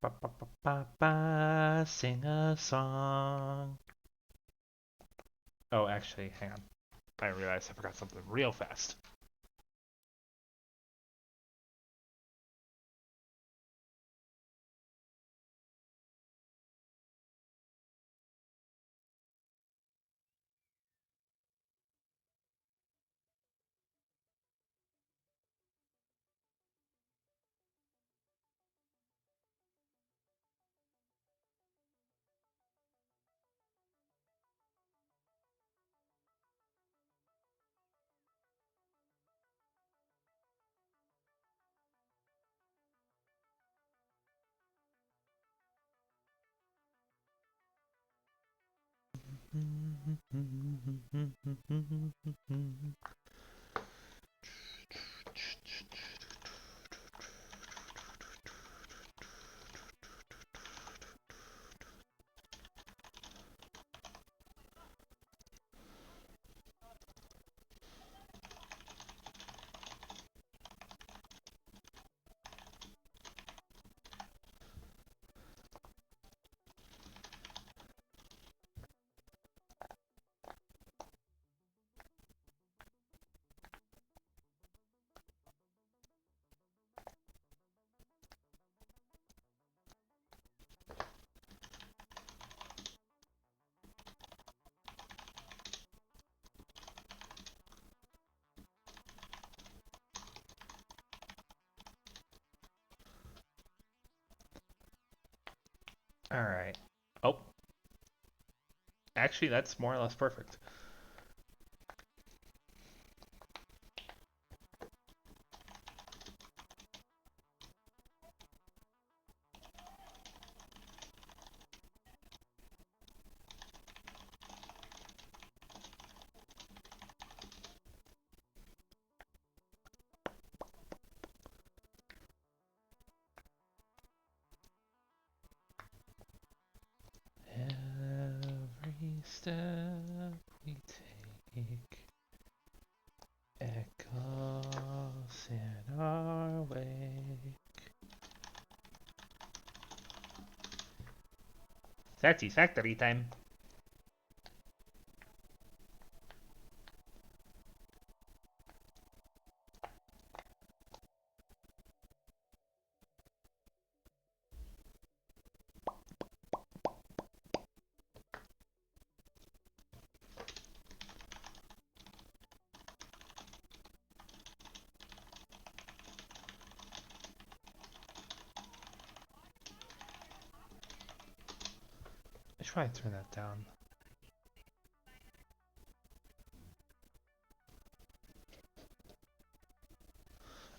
Ba, ba, ba, ba, ba, sing a song. Oh, actually, hang on. I realized I forgot something real fast. All right. Oh, actually, that's more or less perfect. Every step we take echoes in our wake. Satisfactory time. I should probably turn that down.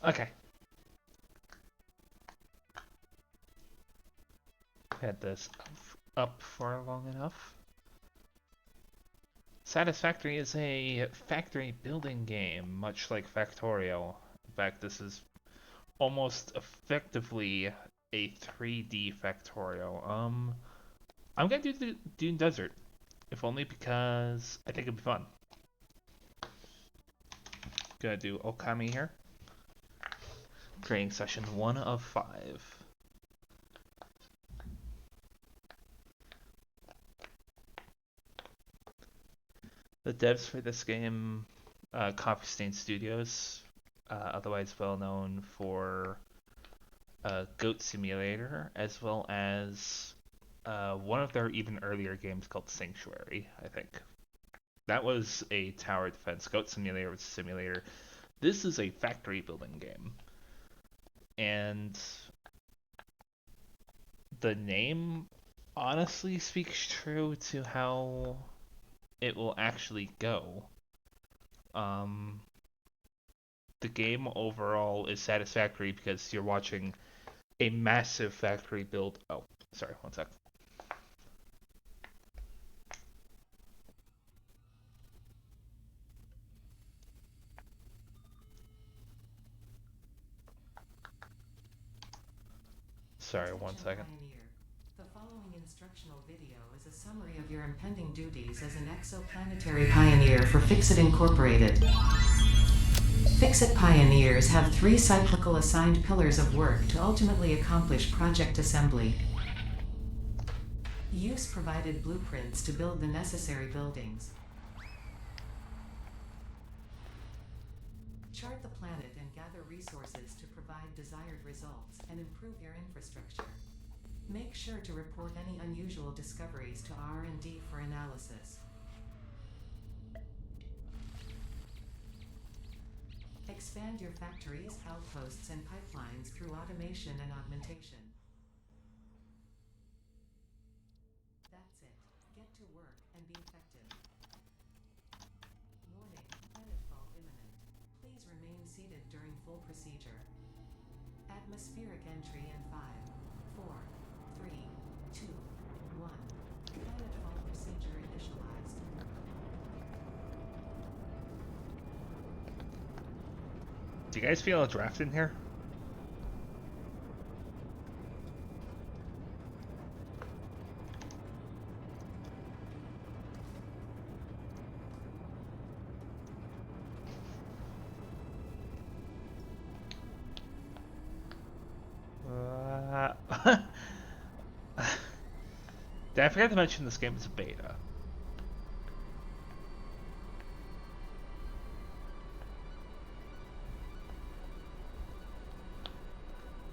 Okay. Had this up for long enough. Satisfactory is a factory building game, much like Factorial. In fact, this is almost effectively a 3D Factorial. I'm gonna do the Dune Desert, if only because I think it'd be fun. Gonna do Okami here. Creating session 1 of 5. The devs for this game, Coffee Stain Studios, otherwise well known for Goat Simulator, as well as one of their even earlier games called Sanctuary, I think. That was a tower defense. Goat Simulator was a simulator. This is a factory building game. And the name honestly speaks true to how it will actually go. Um, the game overall is satisfactory because you're watching a massive factory build. Oh, sorry, one sec. Sorry, one second. The following instructional video is a summary of your impending duties as an exoplanetary pioneer for Fixit Incorporated. Fix-It pioneers have 3 cyclical assigned pillars of work to ultimately accomplish project assembly. Use provided blueprints to build the necessary buildings. Chart the planet and gather resources to provide desired results and improve your infrastructure. Make sure to report any unusual discoveries to R&D for analysis. Expand your factories, outposts, and pipelines through automation and augmentation. That's it. Get to work and be effective. Warning, planetfall imminent. Please remain seated during full procedure. Atmospheric entry in 5, 4, 3, 2, 1. Planetfall procedure initialized. Do you guys feel a draft in here? Did I forget to mention this game is a beta?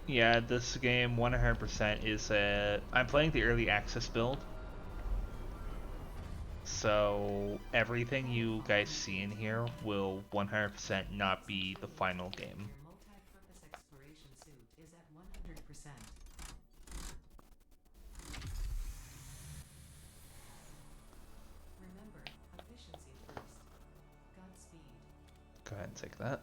Yeah, this game 100% is I'm playing the early access build. So everything you guys see in here will 100% not be the final game. Your multi-purpose exploration suit is at 100%. Remember, efficiency first. Godspeed. Go ahead and take that.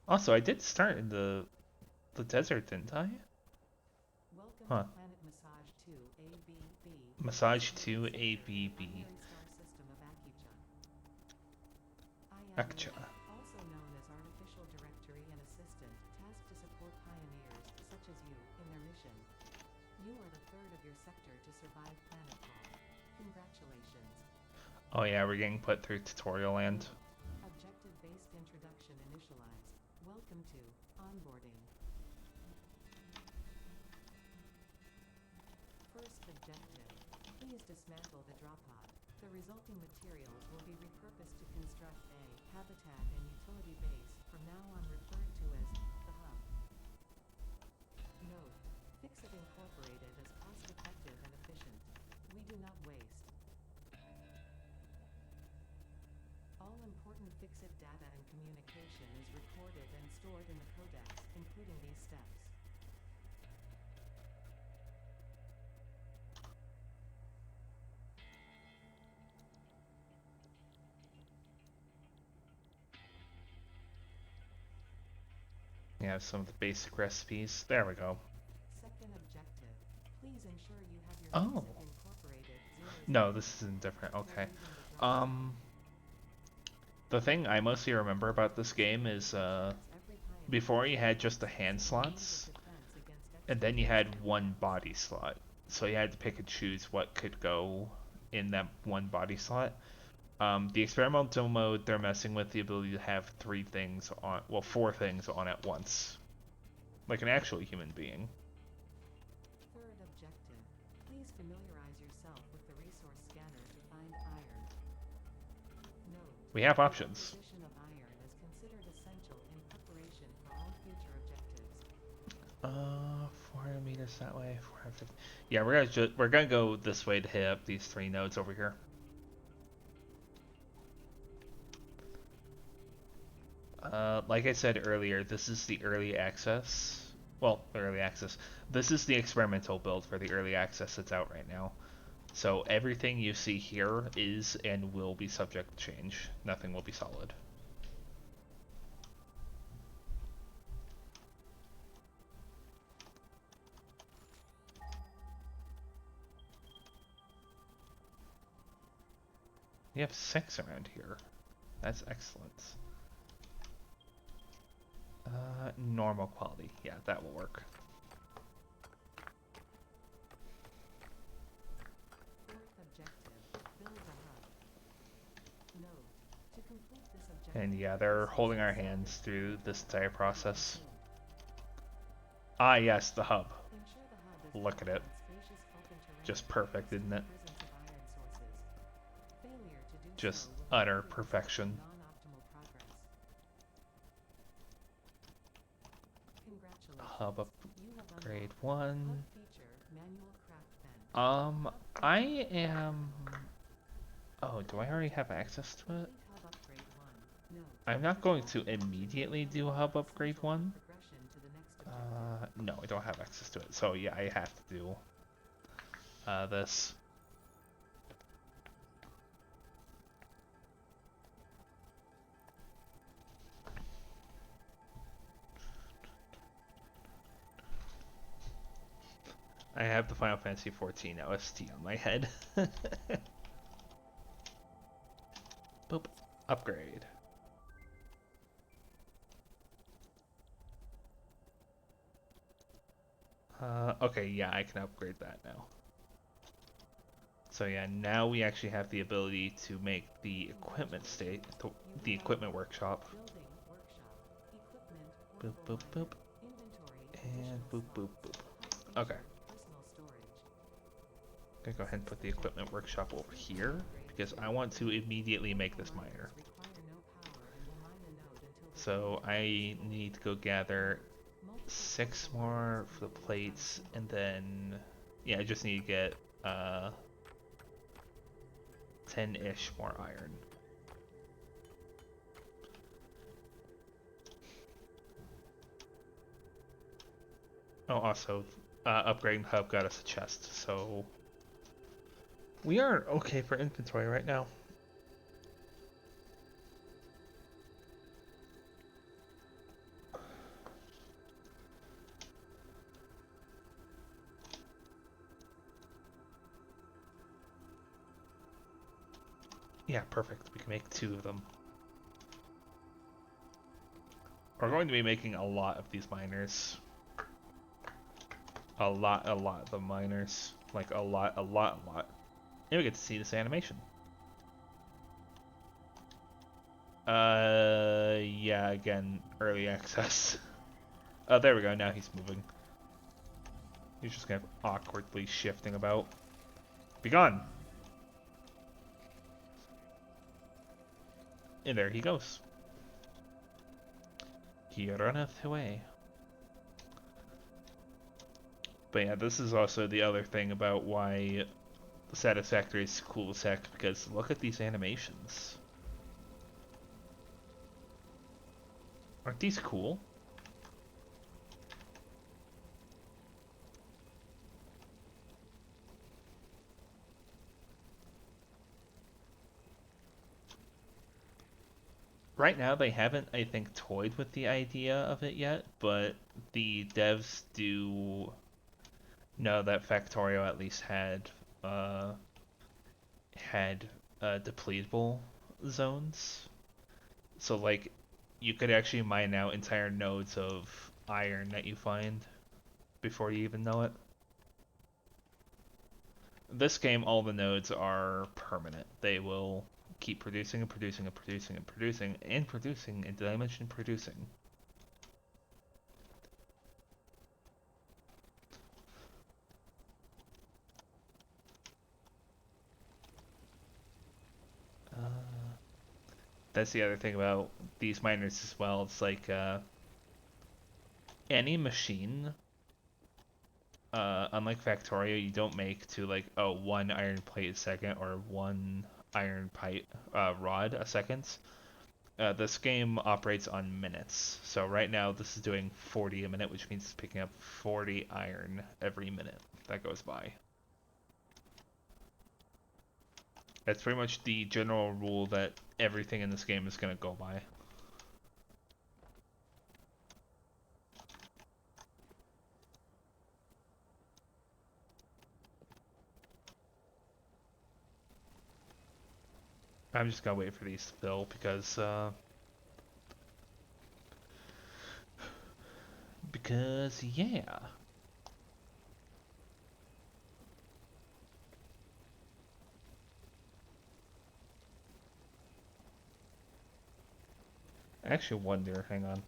Also, I did start in the desert, didn't I? Welcome Huh. to Planet Massage 2 ABB. Massage 2 ABB. Binary star system of Akija. I am Akcha. Nick, also known as Artificial Directory and Assistant, tasked to support pioneers, such as you, in their mission. You are the third of your sector to survive planetfall. Congratulations. Oh yeah, we're getting put through tutorial land. Objective-based introduction initialized. Welcome to onboarding. First objective. Please dismantle the drop pod. The resulting materials will be repurposed to construct a habitat and utility base, from now on referred to as the hub. Note: Fix-It Incorporated is cost-effective and efficient. We do not waste. All important Fix-It data and communication is recorded and stored in the codex, including these steps. Yeah, some of the basic recipes. There we go. Second objective. Please ensure you have your Oh. Fix-It Incorporated 0 No, this isn't different. Okay. The thing I mostly remember about this game is before you had just the hand slots, and then you had one body slot. So you had to pick and choose what could go in that one body slot. The experimental mode, they're messing with the ability to have 4 things on at once. Like an actual human being. Third objective. Please familiarize yourself with the resource scanner to find iron. Note: We have the options. acquisition of iron is considered essential in preparation for all future objectives. 400 meters that way, 450. Yeah, we're gonna go this way to hit up these 3 nodes over here. Like I said earlier, this is the early access. Well, early access. This is the experimental build for the early access that's out right now. So everything you see here is and will be subject to change. Nothing will be solid. We have 6 around here. That's excellent. Normal quality. Yeah, that will work. And yeah, they're holding our hands through this entire process. Ah, yes, the hub. Look at it. Just perfect, isn't it? Just utter perfection. Hub upgrade 1. I am... Oh, do I already have access to it? I'm not going to immediately do hub upgrade 1. No, I don't have access to it. So yeah, I have to do this. I have the Final Fantasy 14 OST on my head. Boop. Upgrade. Okay, yeah, I can upgrade that now. So yeah, now we actually have the ability to make the equipment the equipment workshop. Boop, boop, boop. And boop, boop, boop. Okay. I'm gonna go ahead and put the equipment workshop over here because I want to immediately make this miner. So I need to go gather 6 more for the plates, and then yeah, I just need to get 10-ish more iron. Oh, also, upgrading the hub got us a chest, so we are okay for inventory right now. Yeah, perfect. We can make 2 of them. We're going to be making a lot of these miners. A lot of the miners. Like a lot. And we get to see this animation. Yeah, again, early access. Oh, there we go, now he's moving. He's just kind of awkwardly shifting about. Be gone! And there he goes. He runneth away. But yeah, this is also the other thing about why Satisfactory is cool as heck, because look at these animations. Aren't these cool? Right now, they haven't, I think, toyed with the idea of it yet, but the devs do know that Factorio at least uh, had depletable zones. So like you could actually mine out entire nodes of iron that you find before you even know it. This game, all the nodes are permanent. They will keep producing and producing and producing and producing and producing, and did I mention producing? That's the other thing about these miners as well. It's like any machine, unlike Factorio, you don't make to like, oh, 1 iron plate a second or 1 iron pipe rod a second. This game operates on minutes. So right now this is doing 40 a minute, which means it's picking up 40 iron every minute that goes by. That's pretty much the general rule that everything in this game is going to go by. I'm just going to wait for these to fill because yeah. I actually wonder, hang on.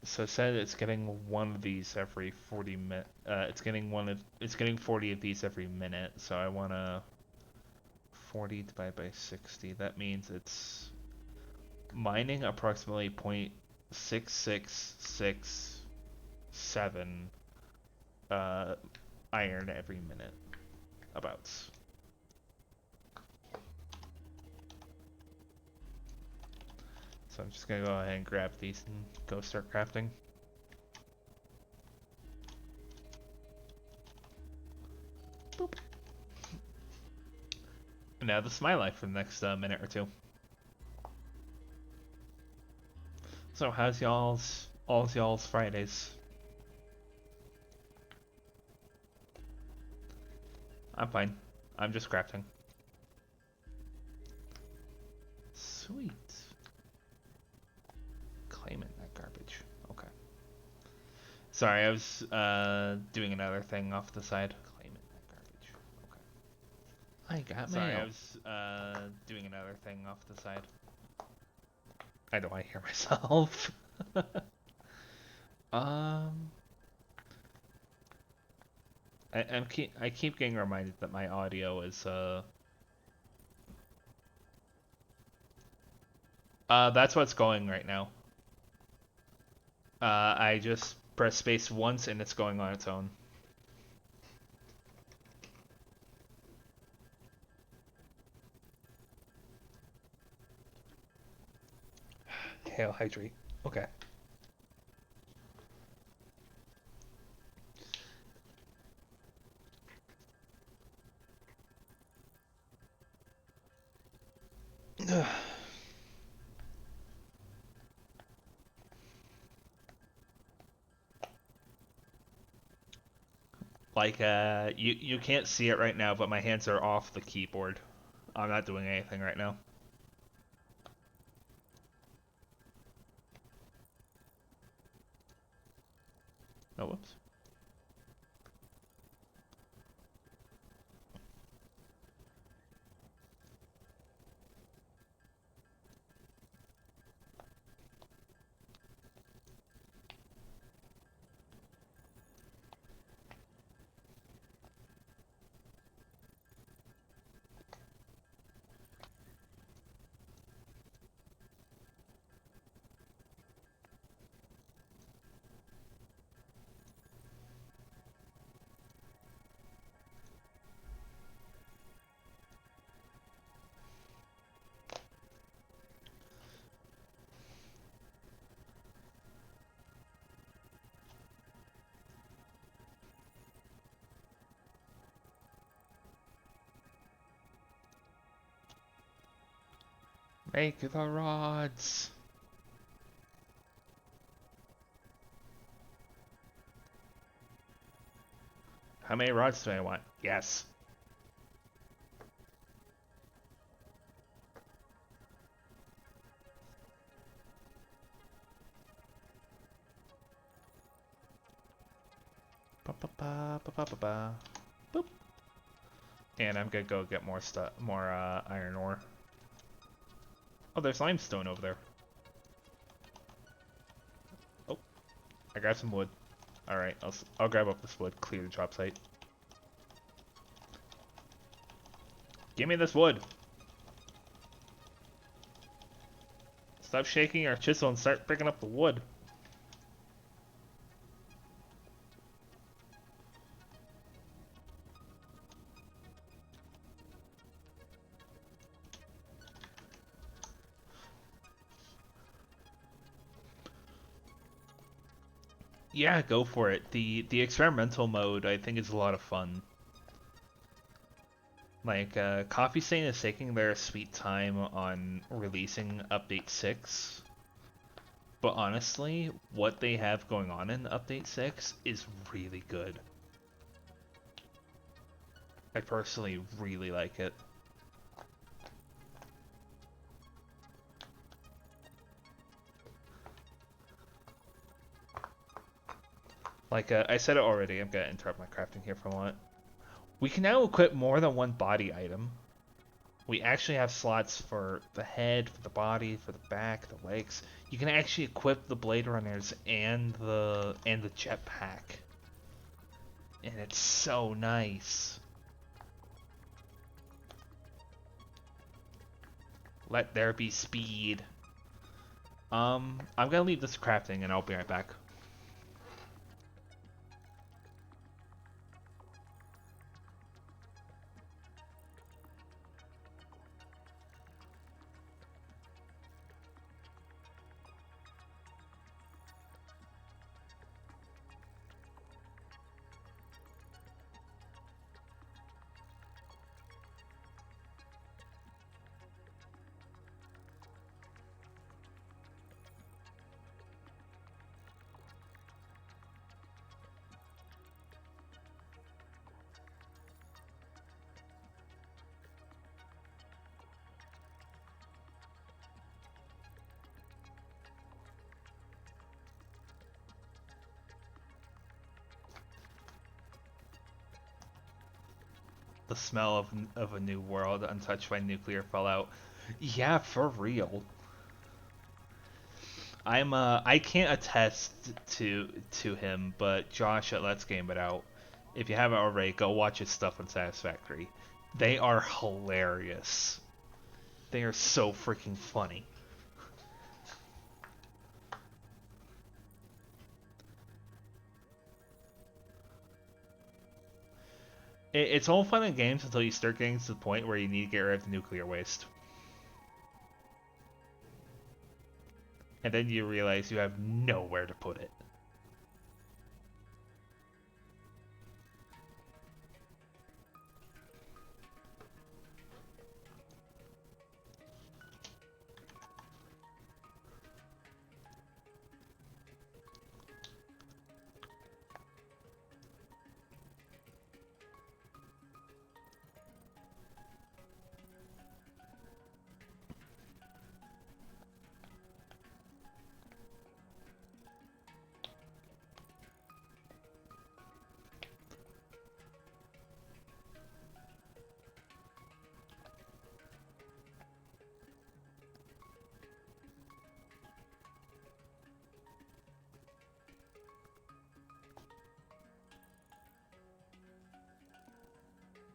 So it said it's getting one of these every 40 minutes. It's getting 40 of these every minute. So I wanna 40 divided by 60. That means it's mining approximately 0.6667 iron every minute, about. So I'm just gonna go ahead and grab these and go start crafting. Boop. And now this is my life for the next minute or two. So how's y'all's Fridays? I'm fine. I'm just crafting. Sweet. Claiming that garbage. Okay. Sorry, I was doing another thing off the side. Claiming that garbage. Okay. I got Sorry, mail. I was doing another thing off the side. I know I hear myself. um, I keep getting reminded that my audio is that's what's going right now. I just press space once and it's going on its own. Hail hydrate. Okay. Like you can't see it right now, but my hands are off the keyboard. I'm not doing anything right now. Oh, whoops. Make the rods. How many rods do I want? Yes. Ba ba ba ba ba ba ba. Boop. And I'm gonna go get more stuff, more iron ore. Oh, there's limestone over there. Oh, I grabbed some wood. All right, I'll grab up this wood, clear the job site. Give me this wood. Stop shaking your chisel and start picking up the wood. Yeah, go for it. The experimental mode I think is a lot of fun. Like Coffee Stain is taking their sweet time on releasing Update 6. But honestly, what they have going on in Update 6 is really good. I personally really like it. Like I said it already, I'm gonna interrupt my crafting here for a moment. We can now equip more than one body item. We actually have slots for the head, for the body, for the back, the legs. You can actually equip the Blade Runners and the jetpack, and it's so nice. Let there be speed. I'm gonna leave this crafting, and I'll be right back. The smell of a new world untouched by nuclear fallout. Yeah, for real. I can't attest to him, but Josh at Let's Game It Out. If you haven't already, go watch his stuff on Satisfactory. They are hilarious. They are so freaking funny. It's all fun and games until you start getting to the point where you need to get rid of the nuclear waste. And then you realize you have nowhere to put it.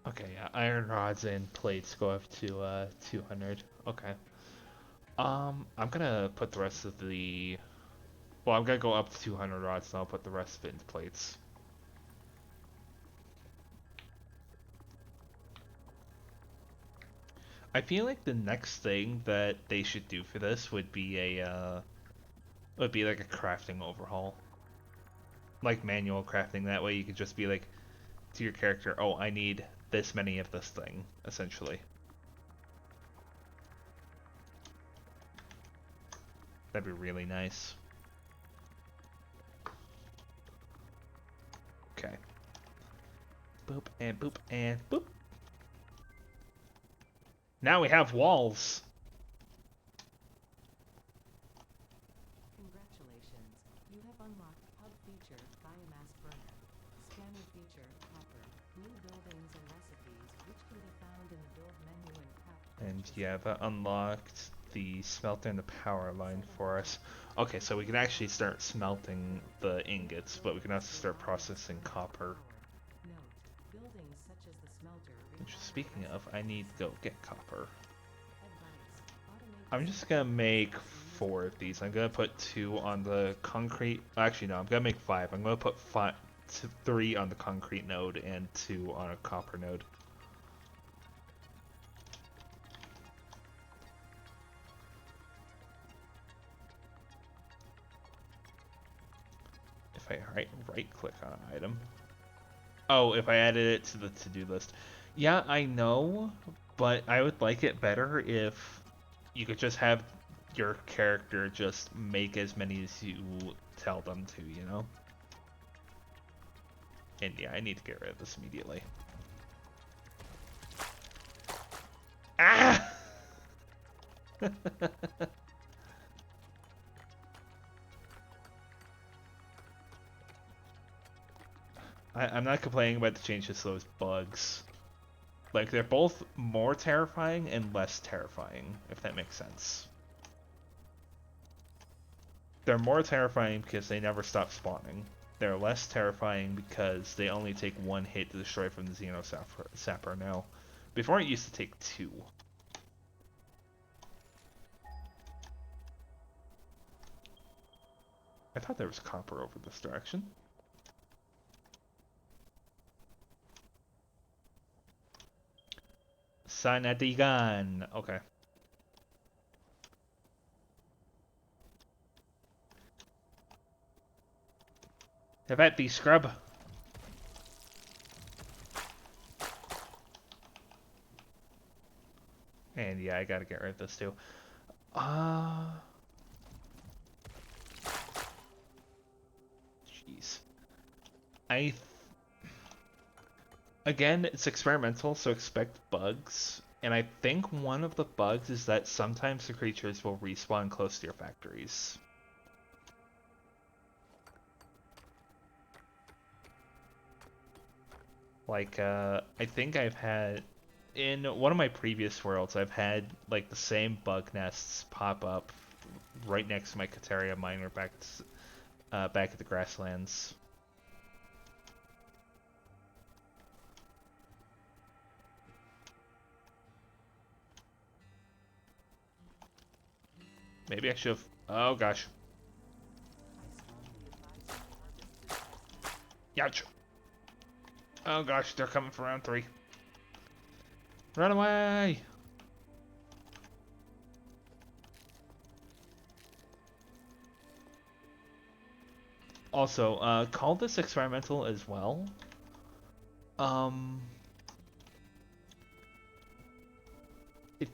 Okay, yeah, iron rods and plates go up to 200. Okay. I'm gonna put the rest of the. Well, I'm gonna go up to 200 rods, and I'll put the rest of it into plates. I feel like the next thing that they should do for this would be like a crafting overhaul, like manual crafting. That way, you could just be like to your character, "Oh, I need this many of this thing," essentially. That'd be really nice. Okay. Boop and boop and boop. Now we have walls. Congratulations. You have unlocked Hub feature Biomass Burner, Scanner feature Copper, new buildings and recipes which can be found in the build menu and craft And purchase yeah, that unlocked the smelter and the power line for us. Okay, so we can actually start smelting the ingots, but we can also start processing copper. Note, buildings such as the smelter Which, require speaking of, I need to go get copper. advice. Automate I'm just gonna make 4 of these. I'm gonna put 2 on the concrete. Actually, no, I'm gonna make 5. I'm gonna put 3 on the concrete node and 2 on a copper node. If I right click on an item. Oh, if I added it to the to-do list. Yeah, I know, but I would like it better if you could just have your character just make as many as you tell them to, you know? And yeah, I need to get rid of this immediately. Ah! I'm not complaining about the changes to those bugs. Like, they're both more terrifying and less terrifying, if that makes sense. They're more terrifying because they never stop spawning. They're less terrifying because they only take one hit to destroy from the Xeno Sapper now. Before it used to take two. I thought there was copper over this direction. Sanadigan. Okay. Have at thee, scrub. And yeah, I gotta get rid of this too. Jeez. I Again, it's experimental, so expect bugs. And I think one of the bugs is that sometimes the creatures will respawn close to your factories. Like, I think I've had, in one of my previous worlds, I've had, like, the same bug nests pop up right next to my Kateria miner back at the grasslands. Maybe I should have... Oh, gosh. Youch. Oh, gosh, they're coming for round 3. Run away! Also, call this experimental as well. I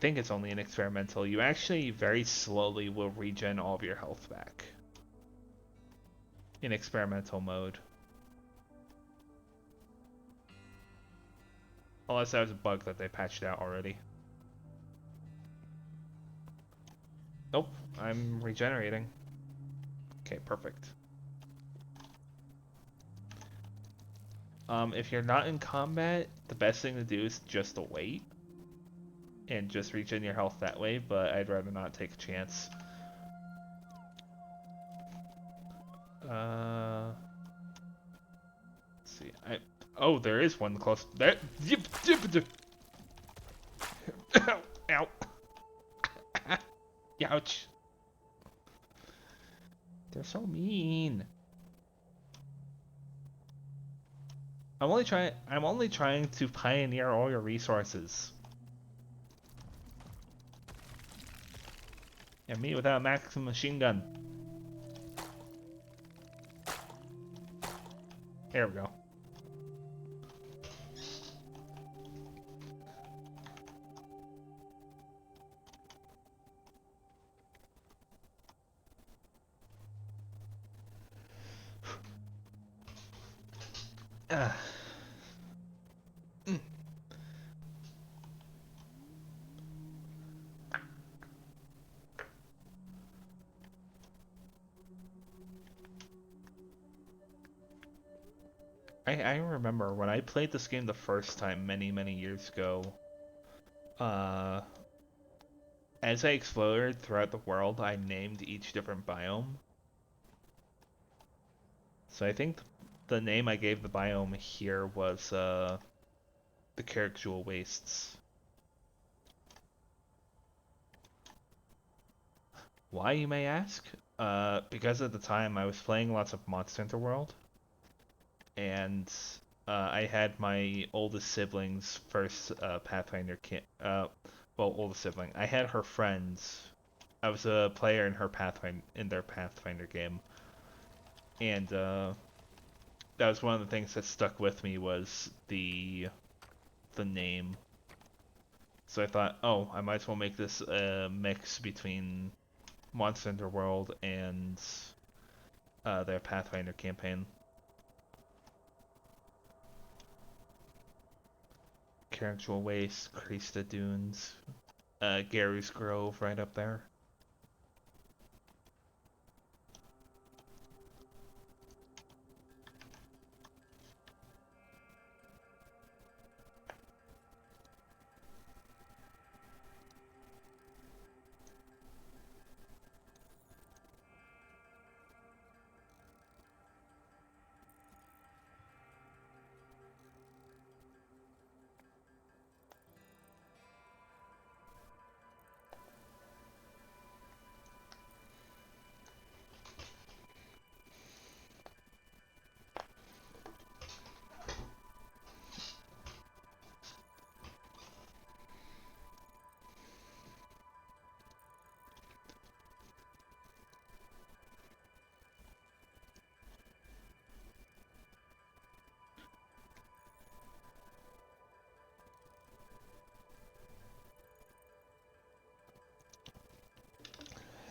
think it's only an experimental. You actually very slowly will regen all of your health back in experimental mode. Unless that was a bug that they patched out already. Nope, I'm regenerating. Okay, perfect. If you're not in combat, the best thing to do is just to wait and just regen your health that way, but I'd rather not take a chance. Let's see. Oh, there is one close. There. Ow. Ouch. They're so mean. I'm only trying to pioneer all your resources. And me without a maximum machine gun. There we go. I remember when I played this game the first time many years ago. Uh, as I explored throughout the world, I named each different biome. So I think the name I gave the biome here was the Carrickjewel Wastes. Why, you may ask? Because at the time I was playing lots of Monster Hunter World, and I had my oldest sibling's first Pathfinder kit. Well, oldest sibling. I had her friends. I was a player in their Pathfinder game, and that was one of the things that stuck with me was the name. So I thought, oh, I might as well make this a mix between Monster Hunter World and their Pathfinder campaign. Carrickjewel Waste, Krista Dunes, Gary's Grove right up there.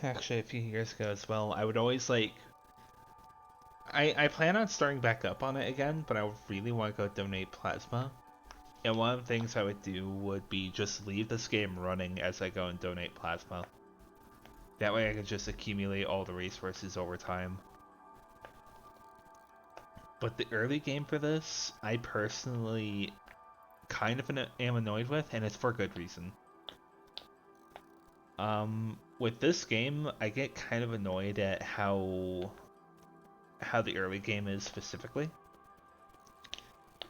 Actually, a few years ago as well, I would always like. I plan on starting back up on it again, but I really want to go donate plasma. And one of the things I would do would be just leave this game running as I go and donate plasma. That way I can just accumulate all the resources over time. But the early game for this, I personally kind of am annoyed with, and it's for good reason. With this game, I get kind of annoyed at how the early game is specifically.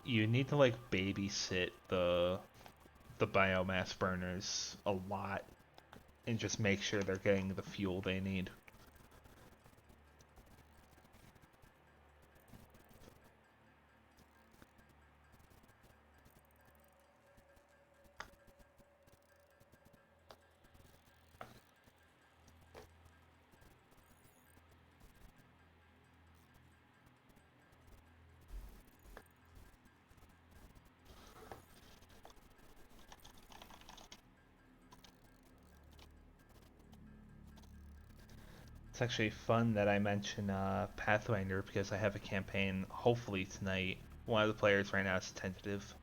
You need to like babysit the biomass burners a lot and just make sure they're getting the fuel they need. It's actually fun that I mention Pathfinder because I have a campaign hopefully tonight. One of the players right now is tentative.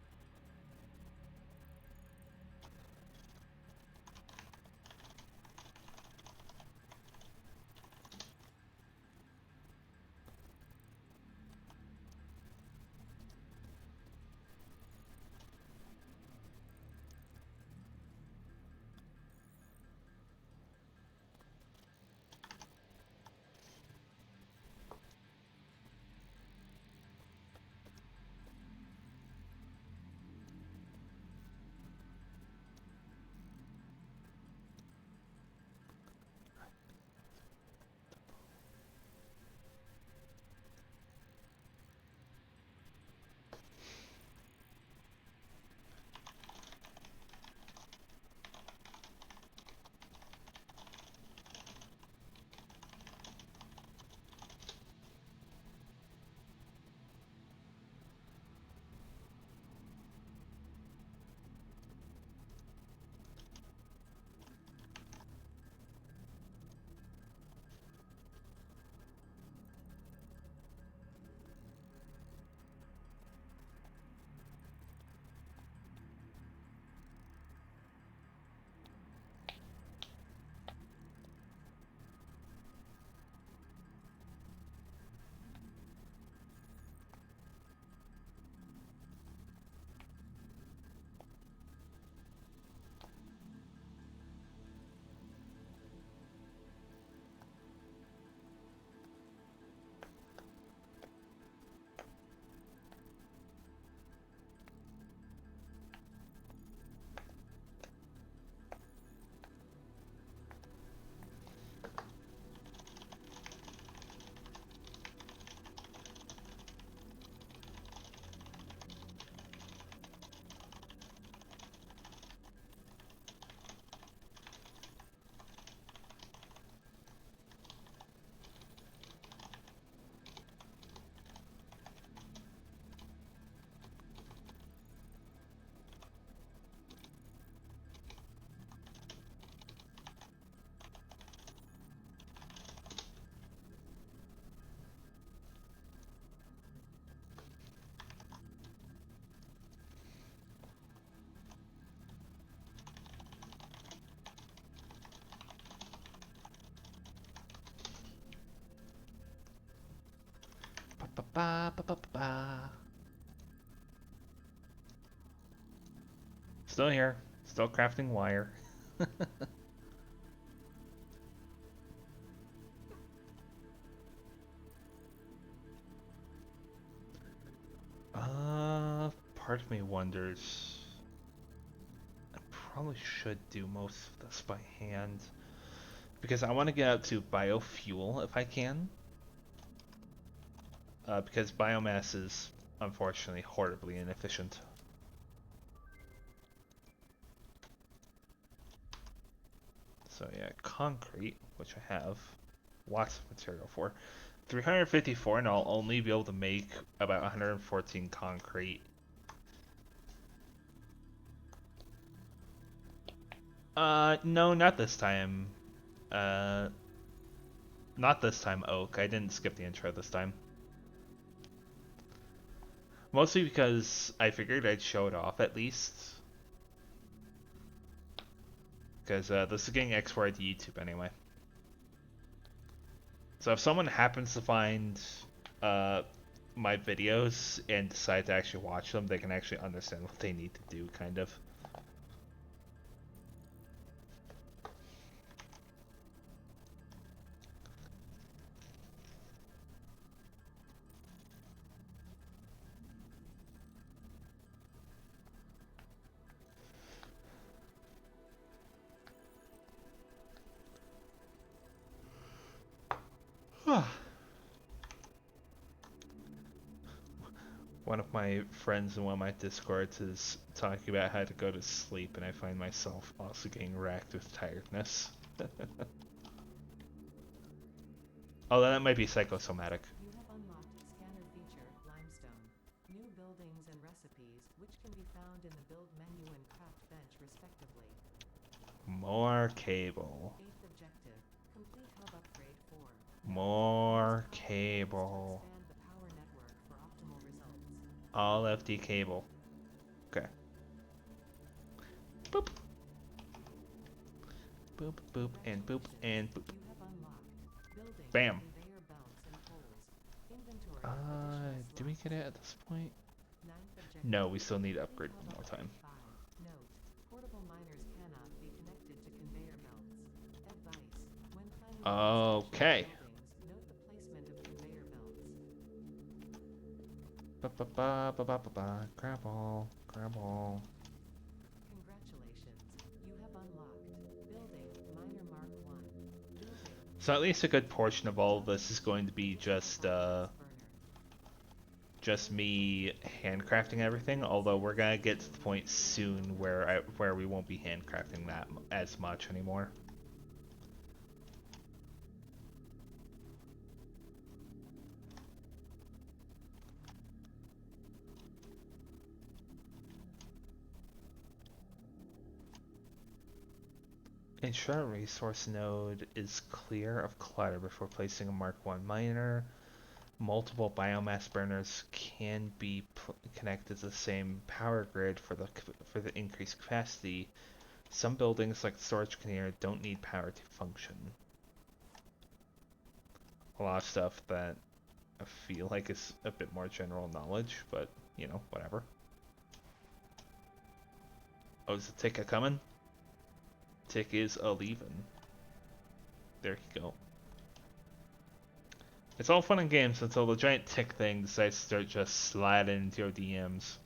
Ba, ba, ba, ba, ba, ba. Still here, still crafting wire. Part of me wonders. I probably should do most of this by hand because I want to get out to biofuel if I can. Because biomass is unfortunately horribly inefficient. So yeah, concrete, which I have lots of material for. 354 and I'll only be able to make about 114 concrete. No, not this time. Uh, Not this time, Oak. I didn't skip the intro this time. Mostly because I figured I'd show it off at least. Because this is getting exported to YouTube anyway. So if someone happens to find uh, my videos and decide to actually watch them, they can actually understand what they need to do, kind of. One of my friends in one of my discords is talking about how to go to sleep, and I find myself also getting racked with tiredness. Although that might be psychosomatic. You have unlocked Scanner feature, Limestone. New buildings and recipes, which can be found in the build menu and craft bench respectively. More cable. 8th objective, complete hub upgrade 4. More Use power cable. to expand the power network for optimal results. All FD cable. Okay. Boop. Boop, boop, and boop, and boop. You have unlocked building, Bam. conveyor belts and poles. Inventory of additional Do we slots. get it at this point? 9th objective. No, we still need to upgrade Complete one more hub time. upgrade 5. Note, portable miners cannot be connected to conveyor belts. Advice, when planning Okay. buildings, note the placement of conveyor belts. Ba ba ba ba ba ba ba. Grab all. Grab all. Congratulations, you have unlocked building miner mark 1. Building. So at least a good portion of all of this is going to be just me handcrafting everything. Although we're gonna get to the point soon where we won't be handcrafting that as much anymore. Ensure resource node is clear of clutter before placing a Mark 1 miner. Multiple biomass burners can be connected to the same power grid for the increased capacity. Some buildings, like the storage container, don't need power to function. A lot of stuff that I feel like is a bit more general knowledge, but you know, whatever. Oh, is the tick a coming? Tick is a leaving. There you go. It's all fun and games until the giant tick thing decides to start just sliding into your DMs.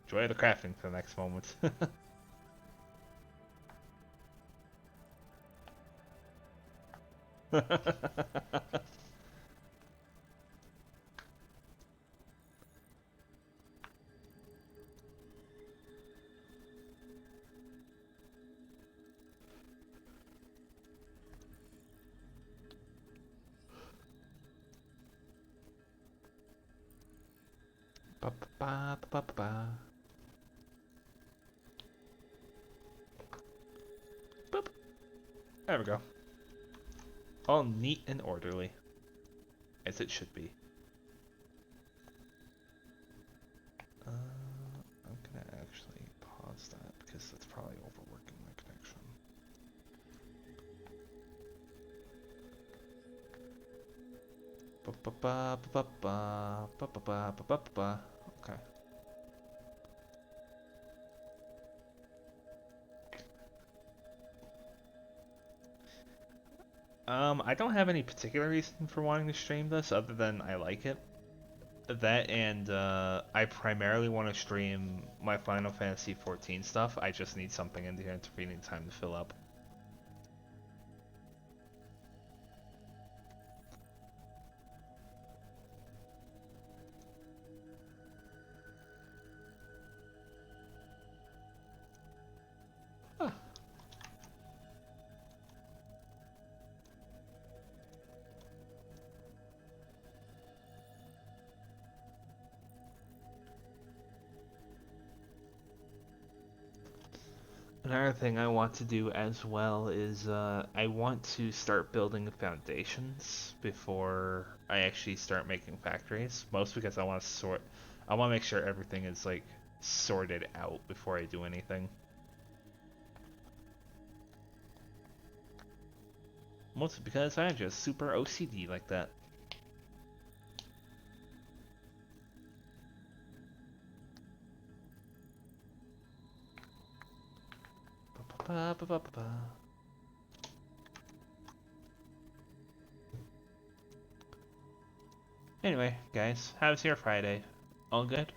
Enjoy the crafting for the next moment. Ba ba ba ba ba ba. Boop. There we go. All neat and orderly, as it should be. I'm gonna actually pause that because that's probably overworking my connection. Ba ba ba ba ba ba ba ba ba ba ba. Okay. I don't have any particular reason for wanting to stream this other than I like it. That and I primarily want to stream my Final Fantasy XIV stuff. I just need something in the intervening time to fill up. Huh. Another thing I want to do as well is I want to start building the foundations before I actually start making factories. Most because I want to make sure everything is like sorted out before I do anything. Mostly because I'm just super OCD like that. Ba, ba, ba, ba, ba. Anyway, guys, how's your Friday? All good?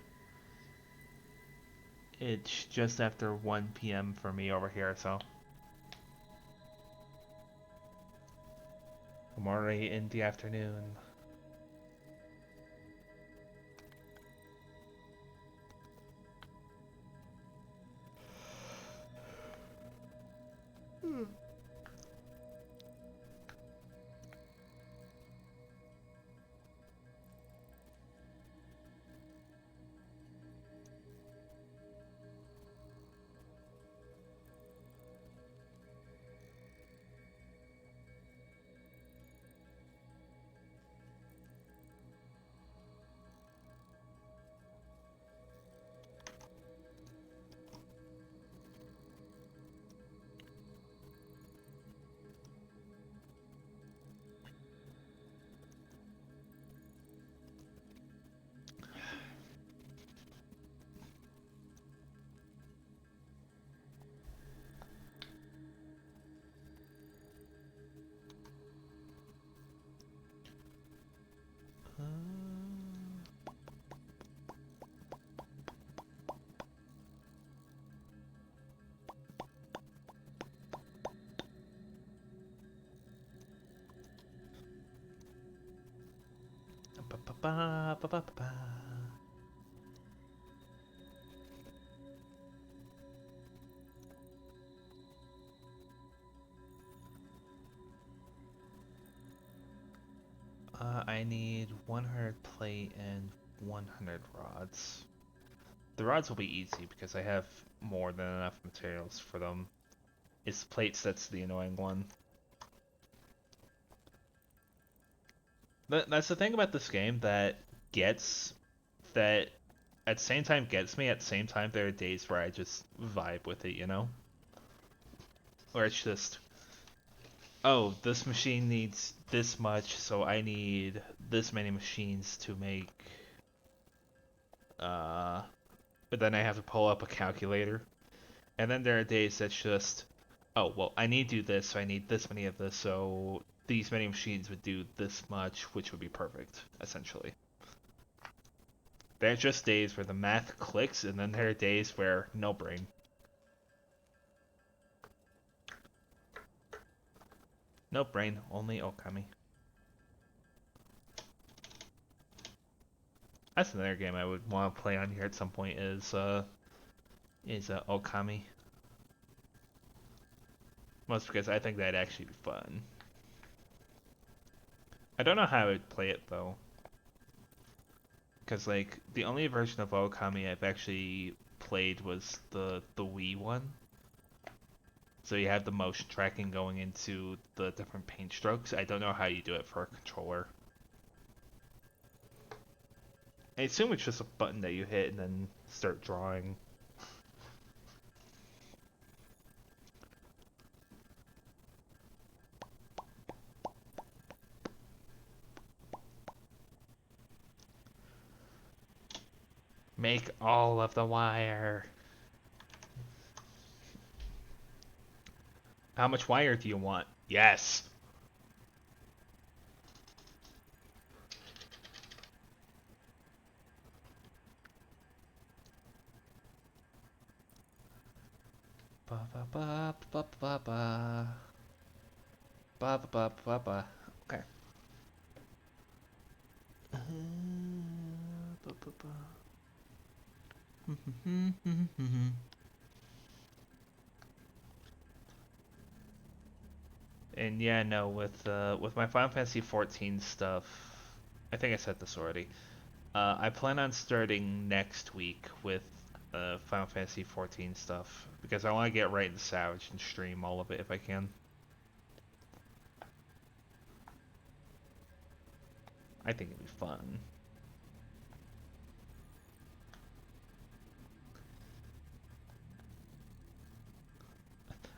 It's just after 1 p.m. for me over here, so I'm already in the afternoon. Ba, ba, ba, ba, ba, ba, ba. I need 100 plate and 100 rods. The rods will be easy because I have more than enough materials for them. It's plates that's the annoying one. That's the thing about this game gets that at the same time gets me. At the same time, there are days where I just vibe with it, you know, where it's just, oh, this machine needs this much, so I need this many machines to make. Uh, but then I have to pull up a calculator, and then there are days that's just, oh, well, I need to do this, so I need this many of this, so these many machines would do this much, which would be perfect, essentially. There are just days where the math clicks, and then there are days where no brain. No brain, only Okami. That's another game I would want to play on here at some point is Okami. Most because I think that'd actually be fun. I don't know how I would play it though, because like the only version of Okami I've actually played was the Wii one. So you have the motion tracking going into the different paint strokes. I don't know how you do it for a controller. I assume it's just a button that you hit and then start drawing. Make all of the wire. How much wire do you want? Yes. Ba ba ba ba ba ba ba ba ba ba ba. Okay. Ba, ba, ba. And yeah, no, with my Final Fantasy 14 stuff, I think I said this already. I plan on starting next week with Final Fantasy 14 stuff because I want to get right into Savage and stream all of it if I can. I think it'd be fun.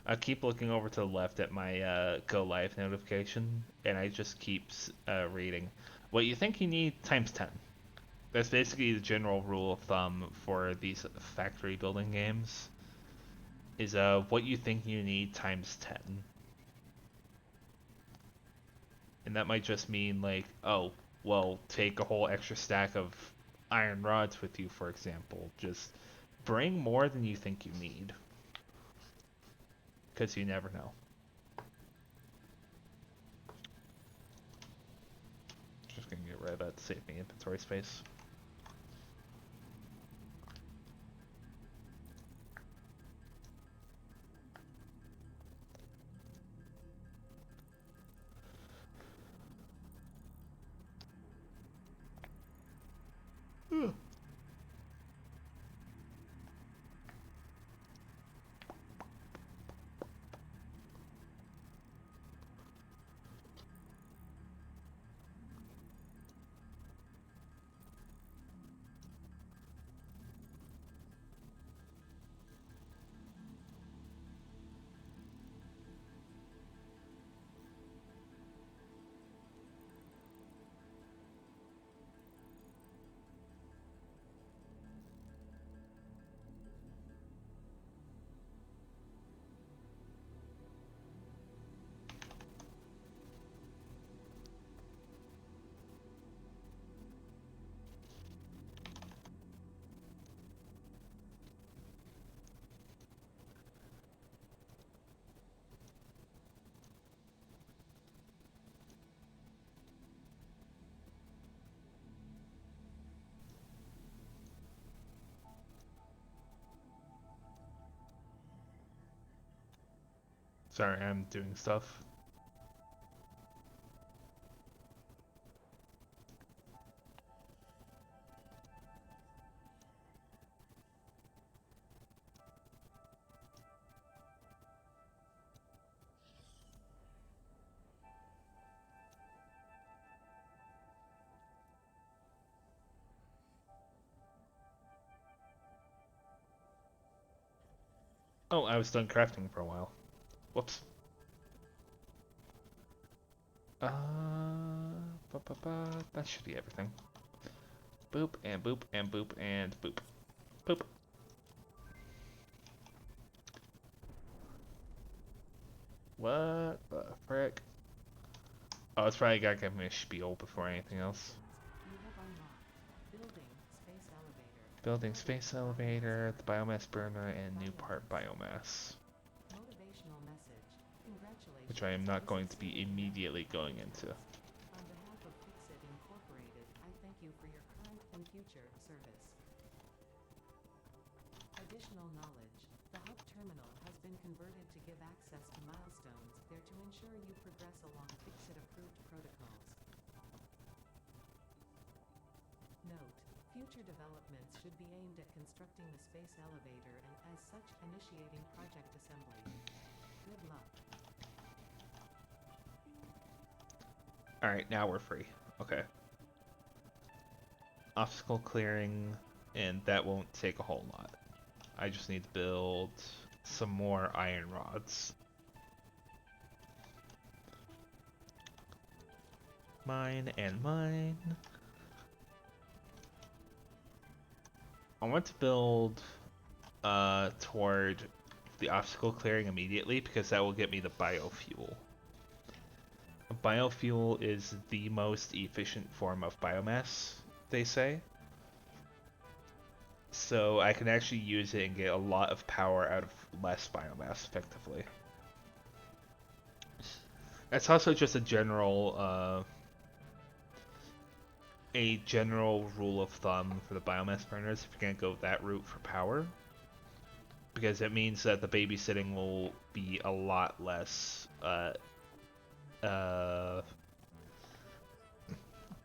I keep looking over to the left at my Go Live notification, and I just keep reading. What you think you need times 10. That's basically the general rule of thumb for these factory building games. Is what you think you need times 10. And that might just mean like, oh, well, take a whole extra stack of iron rods with you, for example. Just bring more than you think you need. Because you never know. Just gonna get rid of that to save me inventory space. Sorry, I'm doing stuff. Oh, I was done crafting for a while. Whoops. Uh, that should be everything. Boop, and boop, and boop, and boop. Boop. What the frick? Oh, it's probably gotta give me a spiel before anything else. You have unlocked building space elevator. Building space elevator, the biomass burner, and new part biomass. Motivational message. Congratulations. Which I am not This going to be immediately going into. On behalf of Fixit Incorporated, I thank you for your current and future service. Additional knowledge. The hub terminal has been converted to give access to milestones there to ensure you progress along Fixit-approved protocols. Note: future developments should be aimed at constructing the space elevator and, as such, initiating project assembly. Good luck. Alright, now we're free. Okay. Obstacle clearing, and that won't take a whole lot. I just need to build some more iron rods. Mine and mine. I want to build toward the obstacle clearing immediately because that will get me the biofuel. Biofuel is the most efficient form of biomass, they say. So I can actually use it and get a lot of power out of less biomass effectively. That's also just a general rule of thumb for the biomass burners if you're gonna go that route for power. Because it means that the babysitting will be a lot less the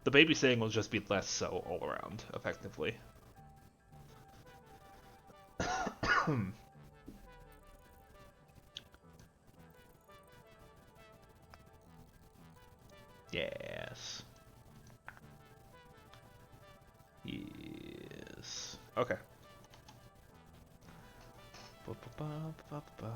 babysitting will just be less so all around, effectively. Yes. Yes. Okay. Ba-ba-ba-ba-ba.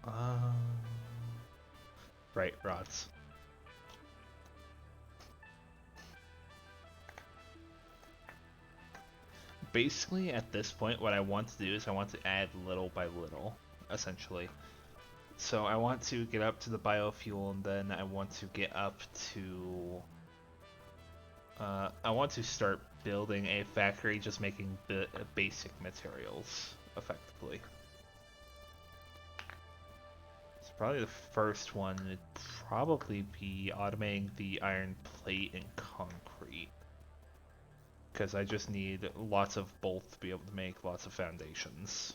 Um, right, rods. Basically, at this point, what I want to do is I want to add little by little, essentially. So I want to get up to the biofuel, and then I want to get up to. I want to start building a factory just making basic materials, effectively. So probably the first one would probably be automating the iron plate and concrete. Because I just need lots of both to be able to make lots of foundations.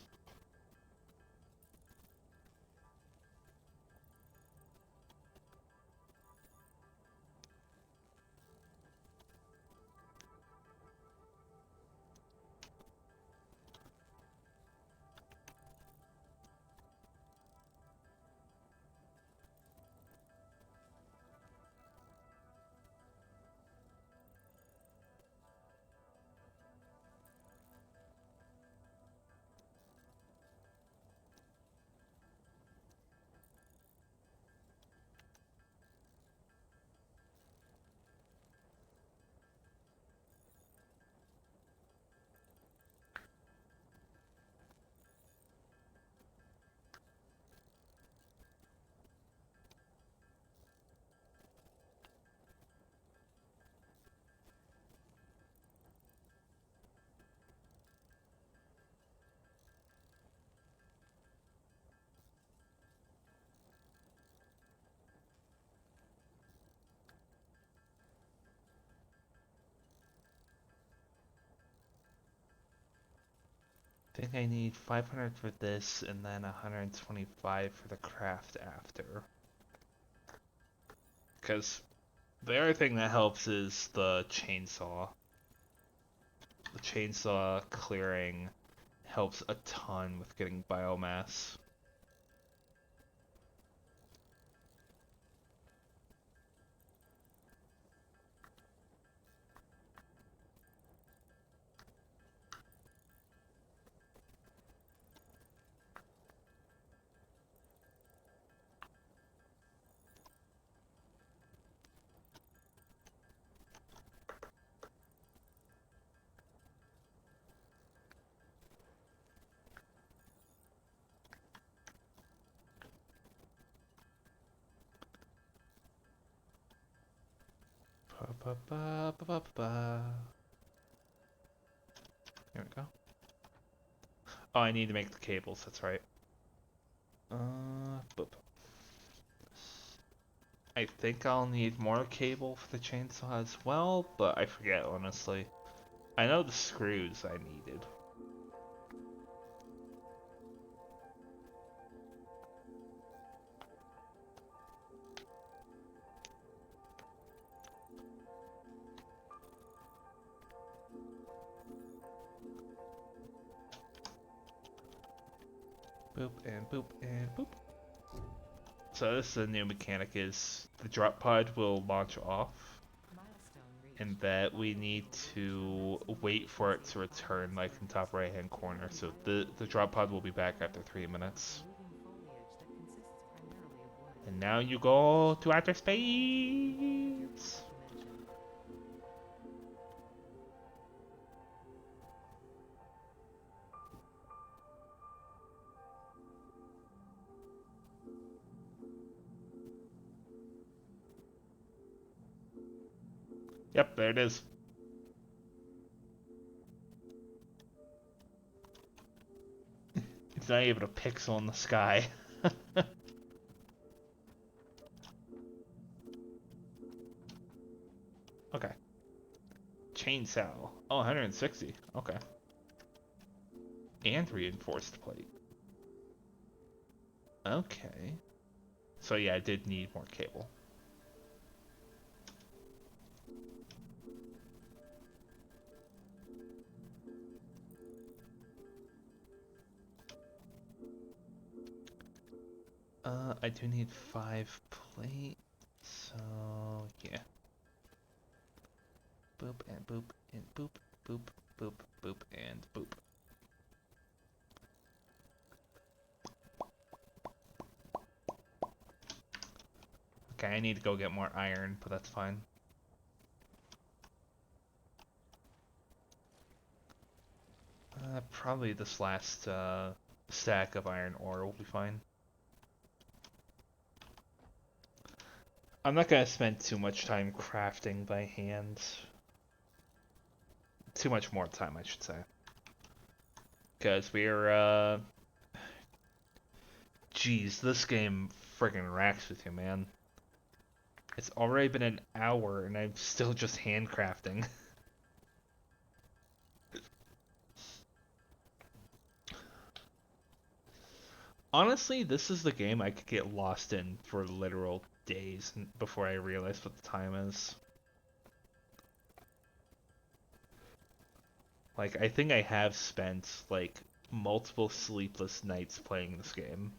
I think I need 500 for this and then 125 for the craft after. Because the other thing that helps is the chainsaw. The chainsaw clearing helps a ton with getting biomass. Ba, ba, ba, ba, ba, ba. Here we go. Oh, I need to make the cables, that's right. Boop. I think I'll need more cable for the chainsaw as well, but I forget honestly. I know the screws I needed. Boop and boop and boop. So this is a new mechanic, is the drop pod will launch off, and that we need to wait for it to return, like in top right hand corner. So the drop pod will be back after 3 minutes. And now you go to outer space. Yep, there it is. It's not even a pixel in the sky. Okay. Chainsaw. Oh, 160. Okay. And reinforced plate. Okay. So yeah, I did need more cable. I do need 5 plate. So yeah. Boop and boop and boop, boop, boop, boop and boop. Okay, I need to go get more iron, but that's fine. Probably this last stack of iron ore will be fine. I'm not gonna spend too much time crafting by hand. Too much more time, I should say. Because Jeez, this game friggin' racks with you, man. It's already been an hour and I'm still just handcrafting. Honestly, this is the game I could get lost in for literal days before I realize what the time is. Like, I think I have spent, like, multiple sleepless nights playing this game.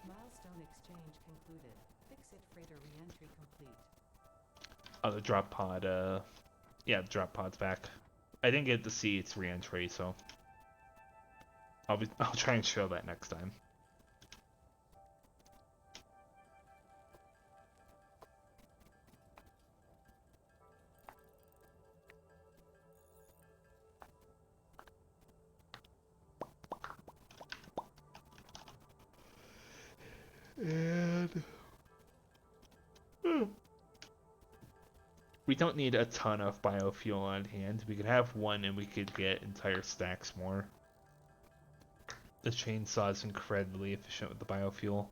Milestone exchange concluded. Fix-it freighter re-entry complete. Oh, the drop pod, yeah, the drop pod's back. I didn't get to see its re-entry, so I'll try and show that next time. And we don't need a ton of biofuel on hand. We could have one and we could get entire stacks more. The chainsaw is incredibly efficient with the biofuel.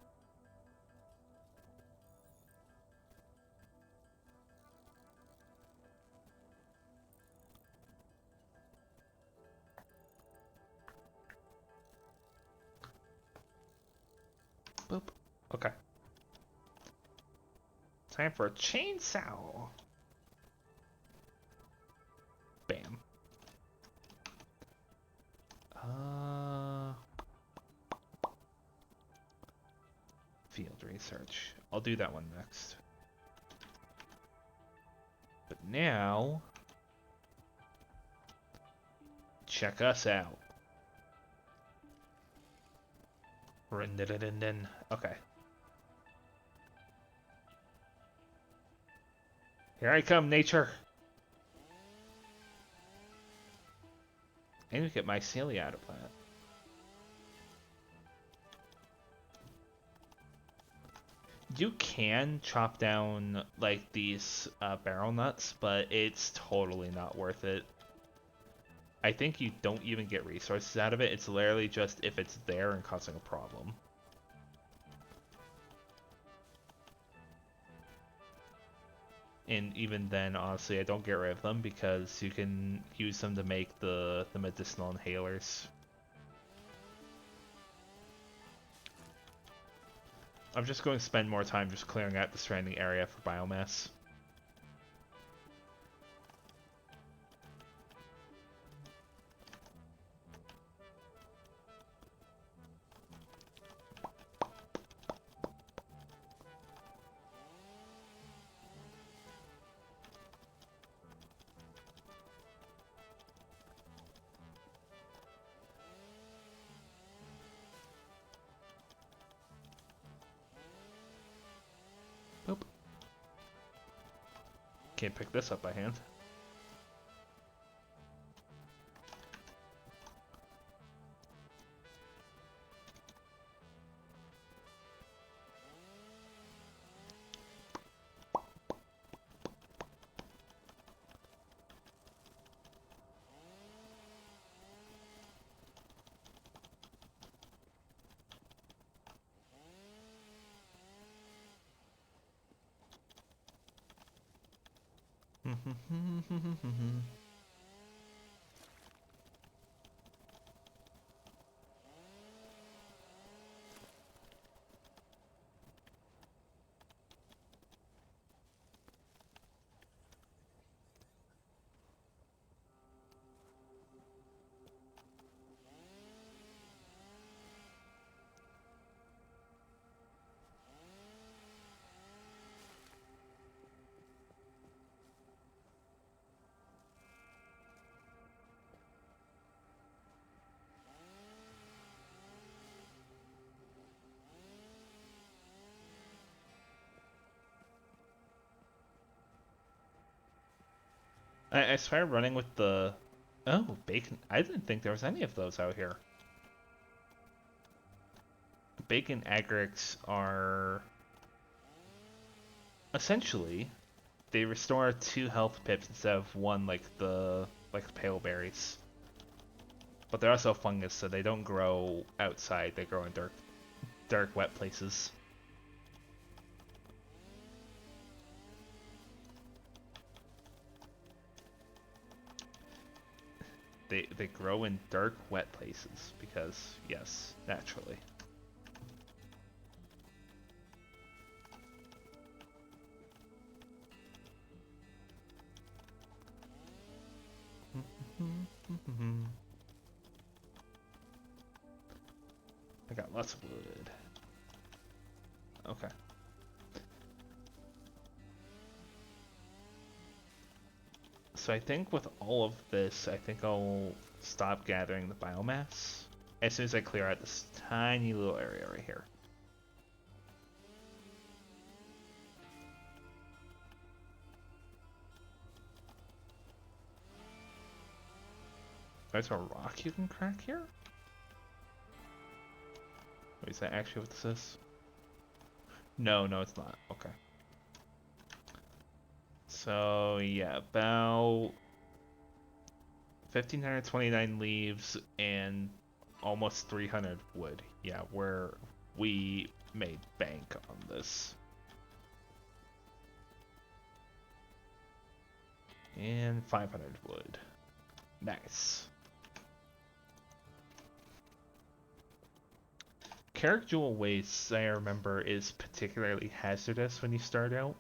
Boop. Okay. Time for a chainsaw. Bam. Field research. I'll do that one next. But now, check us out. Okay. Here I come, nature. I need to get mycelia out of that. You can chop down like these barrel nuts, but it's totally not worth it. I think you don't even get resources out of it. It's literally just if it's there and causing a problem. And even then, honestly, I don't get rid of them because you can use them to make the medicinal inhalers. I'm just going to spend more time just clearing out the surrounding area for biomass. Boop. Can't pick this up by hand. I started running with the... Oh, bacon. I didn't think there was any of those out here. Bacon aggregates are... Essentially, they restore 2 health pips instead of 1 like the pale berries. But they're also fungus, so they don't grow outside. They grow in dark, wet places. They grow in dark, wet places because, yes, naturally. I got lots of wood. Okay. So I think with all of this, I think I'll stop gathering the biomass as soon as I clear out this tiny little area right here. There's a rock you can crack here? Wait, is that actually what this is? No, it's not. Okay. So, yeah, about 1,529 leaves and almost 300 wood. Yeah, we made bank on this. And 500 wood. Nice. Carrick Jewel Wastes, I remember, is particularly hazardous when you start out.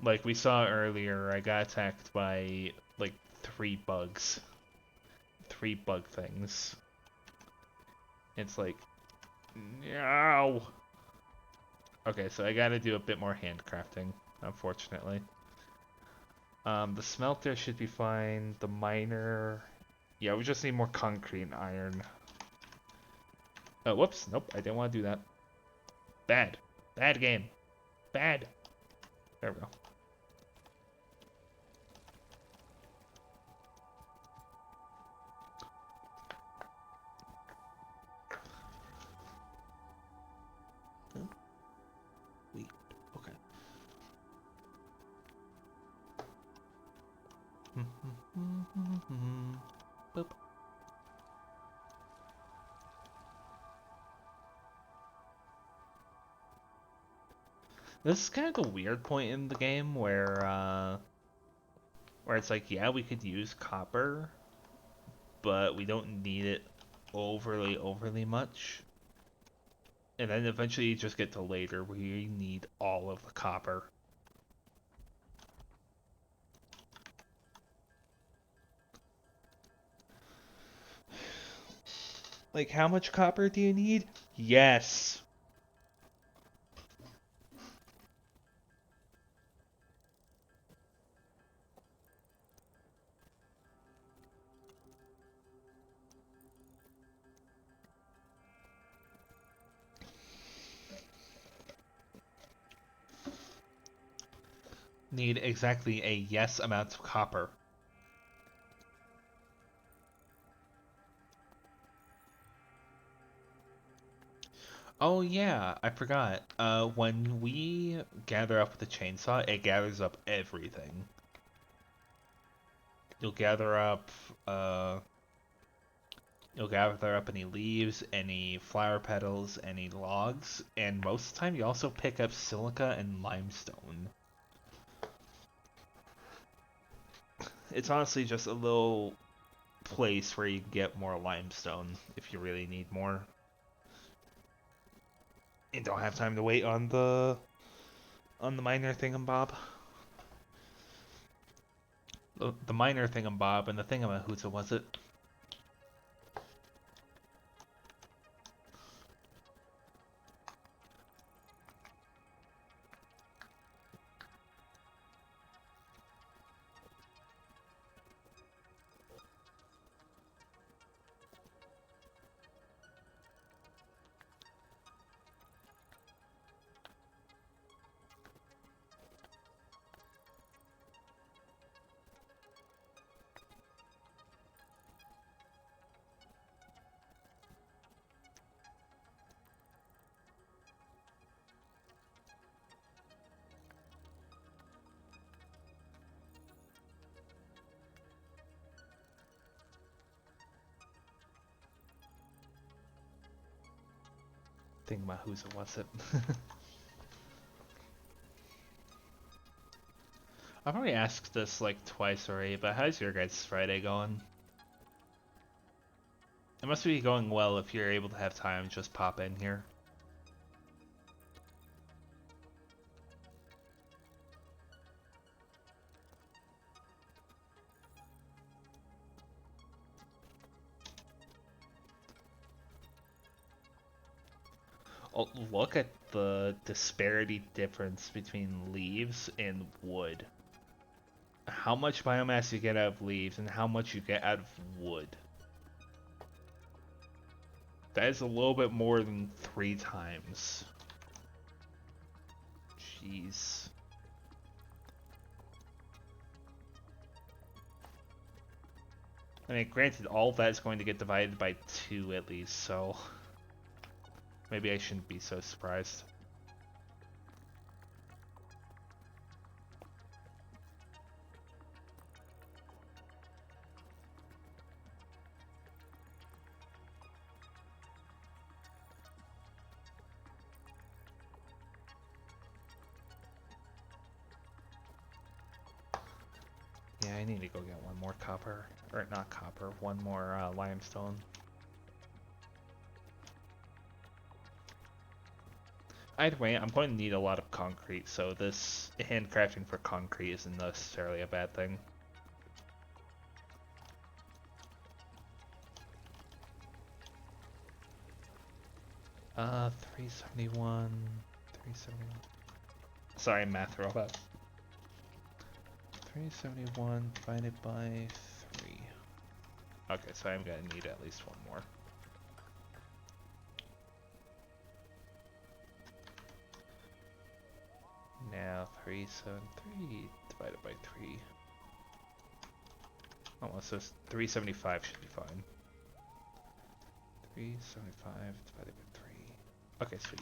Like we saw earlier, I got attacked by like 3 bugs. 3 bug things. It's like, no. Okay, so I gotta do a bit more handcrafting, unfortunately. The smelter should be fine. The miner, yeah, we just need more concrete and iron. Oh, whoops, nope, I didn't want to do that. Bad game. Bad. There we go. This is kind of the weird point in the game where it's like, yeah, we could use copper, but we don't need it overly much. And then eventually you just get to later where you need all of the copper. Like, how much copper do you need? Yes. Need exactly a yes amount of copper. Oh yeah, I forgot. When we gather up with the chainsaw, it gathers up everything. You'll gather up, uh, you'll gather up any leaves, any flower petals, any logs, and most of the time you also pick up silica and limestone. It's honestly just a little place where you get more limestone if you really need more. And don't have time to wait on the miner thingamabob. The miner thingamabob and the thingamahoota was it? Thingamahoota was it? I've already asked this like twice already, but how's your guys' Friday going? It must be going well if you're able to have time to just pop in here. Oh, look at the disparity difference between leaves and wood. How much biomass you get out of leaves and how much you get out of wood. That is a little bit more than 3 times. Jeez. I mean, granted, all of that is going to get divided by 2 at least, so maybe I shouldn't be so surprised. Yeah, I need to go get one more copper. Or not copper, one more limestone. Either way, I'm going to need a lot of concrete, so this handcrafting for concrete isn't necessarily a bad thing. 371, 371. Sorry, math robot. 371 divided by 3. Okay, so I'm gonna need at least one more. Now 373 divided by 3. Oh, so 375 should be fine. 375 divided by 3. Okay, sweet.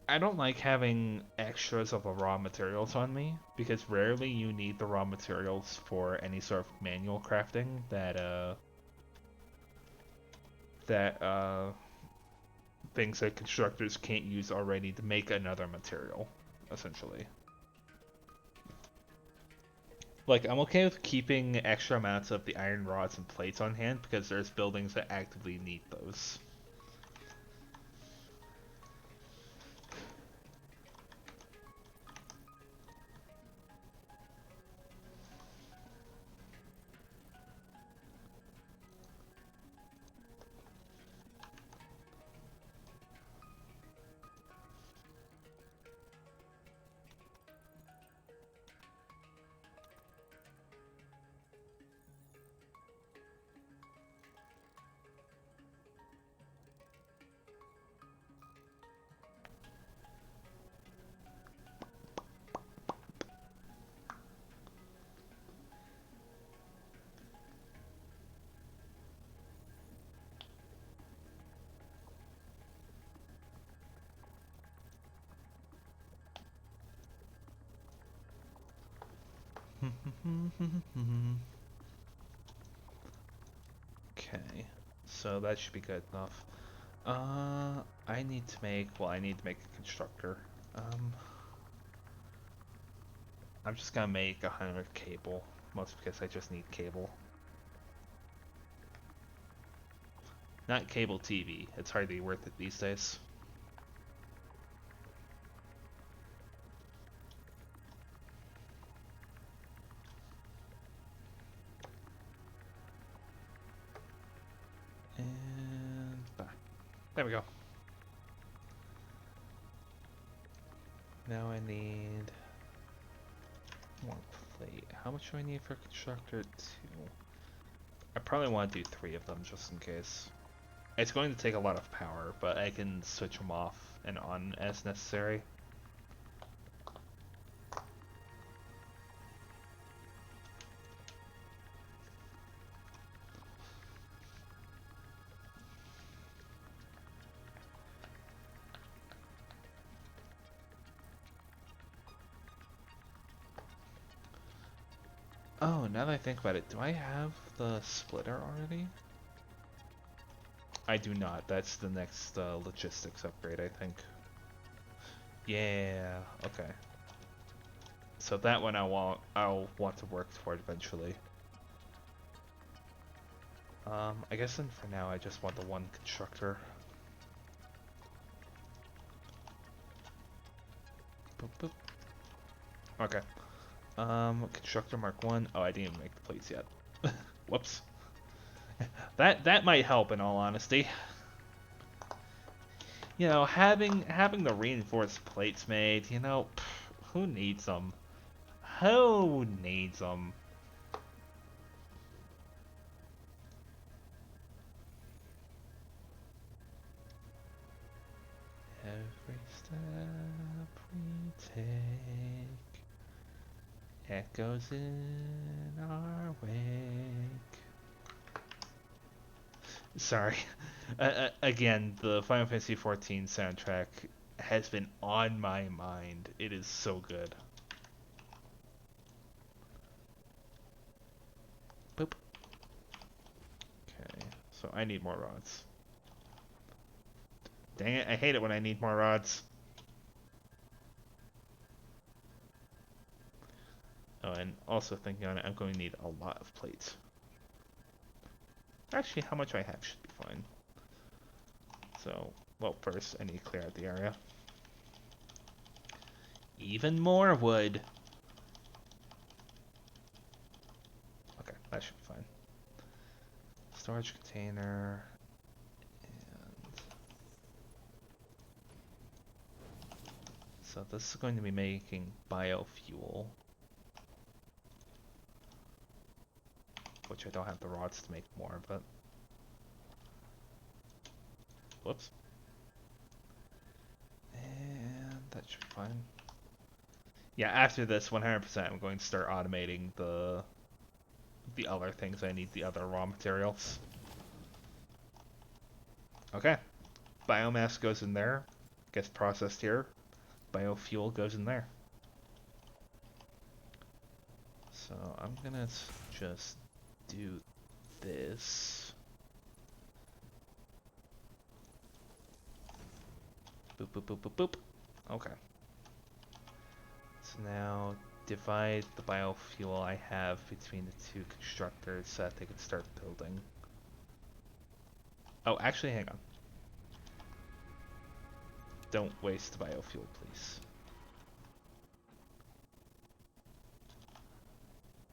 I don't like having extras of the raw materials on me because rarely you need the raw materials for any sort of manual crafting that things that constructors can't use already to make another material, essentially. Like, I'm okay with keeping extra amounts of the iron rods and plates on hand because there's buildings that actively need those. Okay, so that should be good enough. I need to make, well, I need to make a constructor. Um, I'm just gonna make 100 cable, mostly because I just need cable. Not cable TV, it's hardly worth it these days. And back. There we go. Now I need more plate. How much do I need for constructor? 2. I probably want to do 3 of them just in case. It's going to take a lot of power, but I can switch them off and on as necessary. Oh, now that I think about it, do I have the splitter already? I do not. That's the next logistics upgrade, I think. Yeah, okay. So that one I'll want to work toward eventually. I guess then for now I just want the one constructor. Boop, boop. Okay. Constructor Mark 1. Oh, I didn't even make the plates yet. Whoops. That might help in all honesty. You know, having the reinforced plates made, you know, who needs them? Who needs them? Every step we take echoes in our wake. Sorry. Again, the Final Fantasy XIV soundtrack has been on my mind. It is so good. Boop. Okay, so I need more rods. Dang it, I hate it when I need more rods. Oh, and also thinking on it, I'm going to need a lot of plates. Actually, how much I have should be fine. So, well, first I need to clear out the area. Even more wood. Okay, that should be fine. Storage container. And so this is going to be making biofuel. Which I don't have the rods to make more, but... Whoops. And that should be fine. Yeah, after this, 100% I'm going to start automating the other things I need, the other raw materials. Okay. Biomass goes in there, gets processed here. Biofuel goes in there. So I'm gonna just do this. Boop, boop, boop, boop, boop. Okay. So now divide the biofuel I have between the two constructors so that they can start building. Oh, actually, hang on. Don't waste the biofuel, please.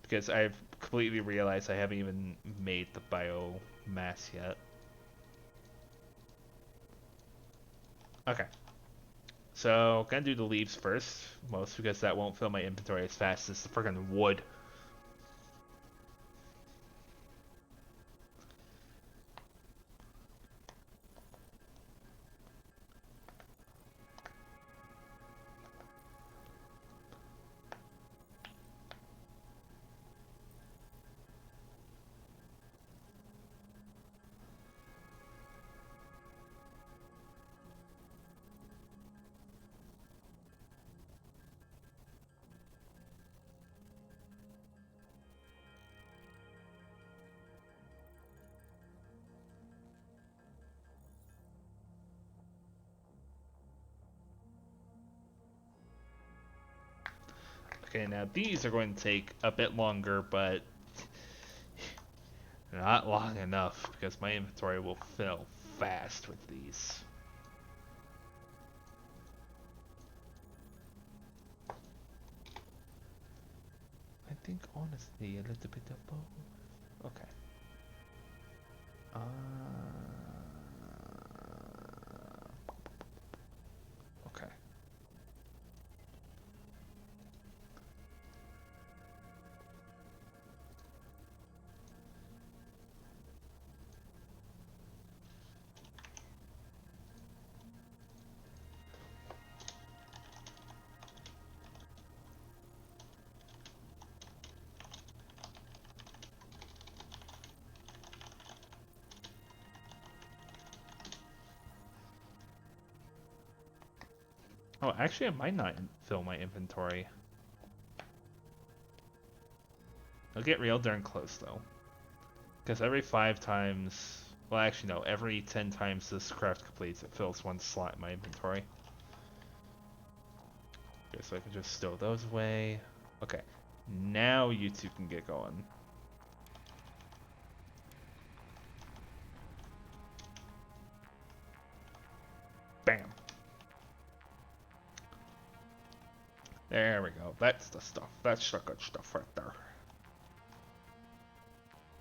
Because I've completely realized I haven't even made the biomass yet. Okay. So, gonna do the leaves first, most because that won't fill my inventory as fast as the friggin' wood. Okay, now these are going to take a bit longer, but not long enough because my inventory will fill fast with these. I think honestly a little bit of both. Okay. Uh, okay. Oh, actually, I might not fill my inventory. I'll get real darn close though, because every 5 times, well, actually no, every 10 times this craft completes, it fills one slot in my inventory. Okay, so I can just stow those away. Okay, now you two can get going. Bam. There we go. That's the stuff. That's the good stuff right there.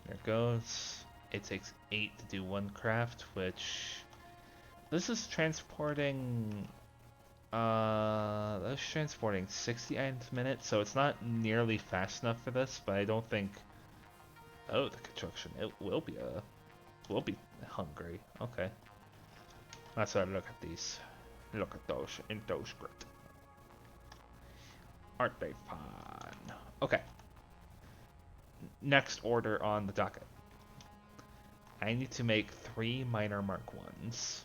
There it goes. It takes 8 to do one craft, which this is transporting that's transporting 60 items a minute, so it's not nearly fast enough for this, but I don't think oh, the construction. It will be hungry. Okay. That's why I look at these. Look at those in those script. Aren't they fun? Okay. Next order on the docket. I need to make 3 miner Mark 1s.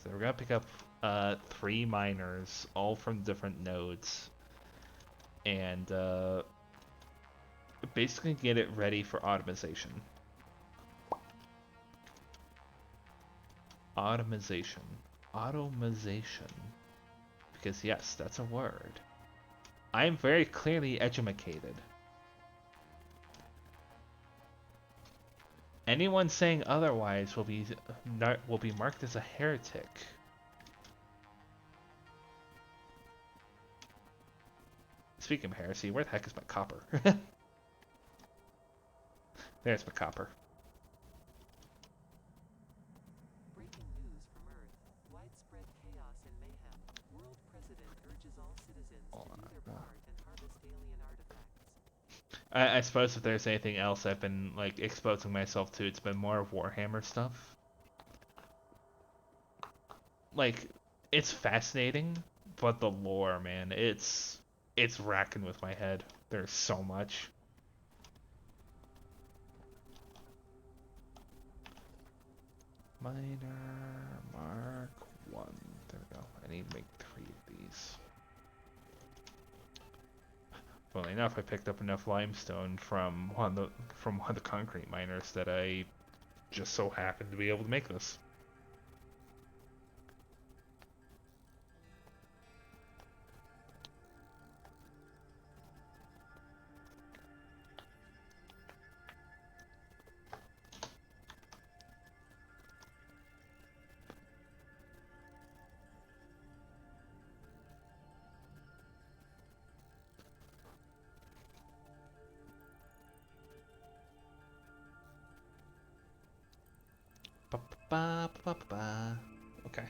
So we're gonna pick up 3 miners, all from different nodes, and basically get it ready for automation. Automation. Automation. Because yes, that's a word. I am very clearly edumacated. Anyone saying otherwise will be marked as a heretic. Speaking of heresy, where the heck is my copper? There's my copper. Breaking news from Earth. Widespread chaos and mayhem. World President urges all citizens to do their part and harvest alien artifacts. I suppose if there's anything else I've been like exposing myself to, it's been more of Warhammer stuff. Like, it's fascinating, but the lore, man, it's racking with my head. There's so much. Miner Mark 1. There we go. I need to make 3 of these. Funnily enough, I picked up enough limestone from one of the concrete miners that I just so happened to be able to make this. ba ba ba ba. Okay.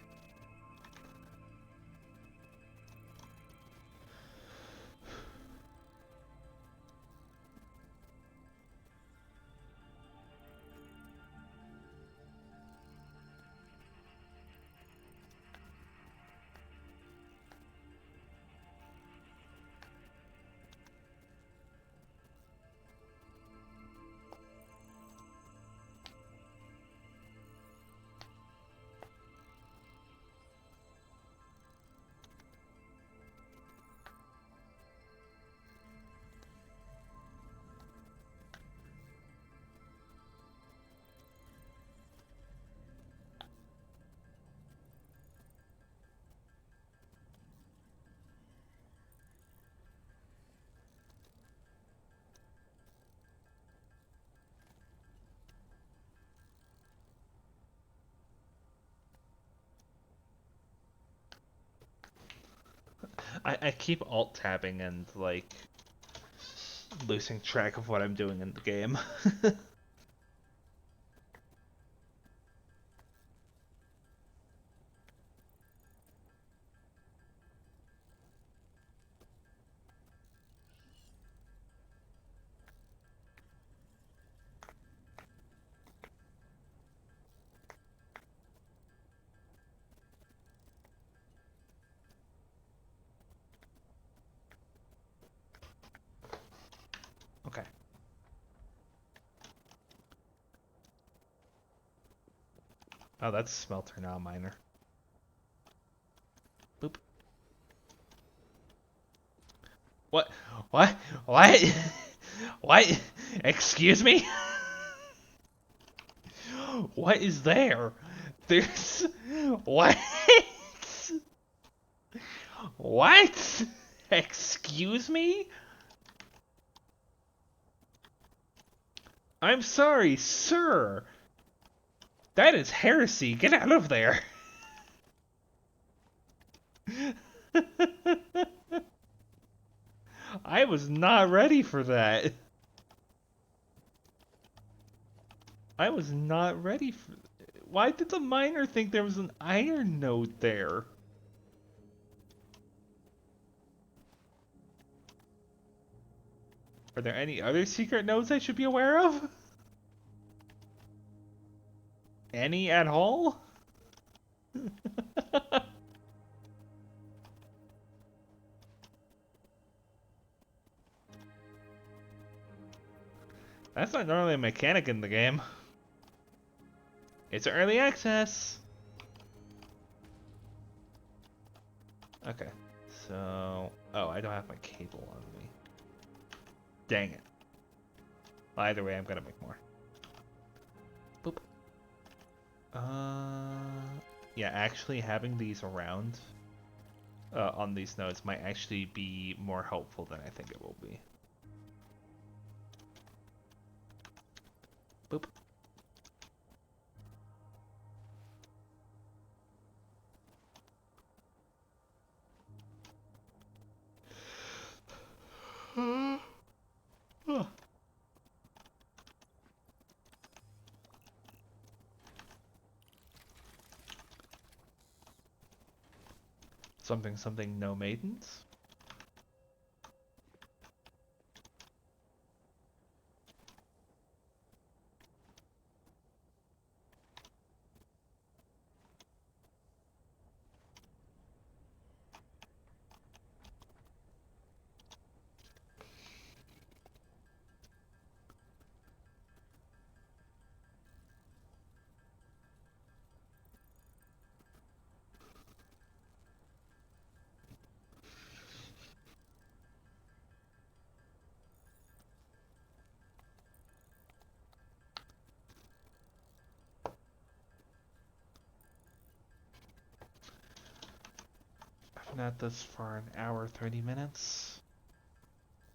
I keep alt tabbing and like losing track of what I'm doing in the game. Okay. Oh, that's smelter now, miner. Boop. What? What? What? What? Excuse me? What is there? There's. What? What? Excuse me? I'm sorry, sir. That is heresy. Get out of there. I was not ready for that. I was not ready for. Why did the miner think there was an iron node there? Are there any other secret nodes I should be aware of? Any at all? That's not normally a mechanic in the game. It's early access. Okay. So, oh, I don't have my cable on me. Dang it. Well, either way, I'm gonna make more. Boop. Yeah, actually having these around on these nodes might actually be more helpful than I think it will be. Boop. Something, something, no maidens? I've been at this for an hour, 30 minutes.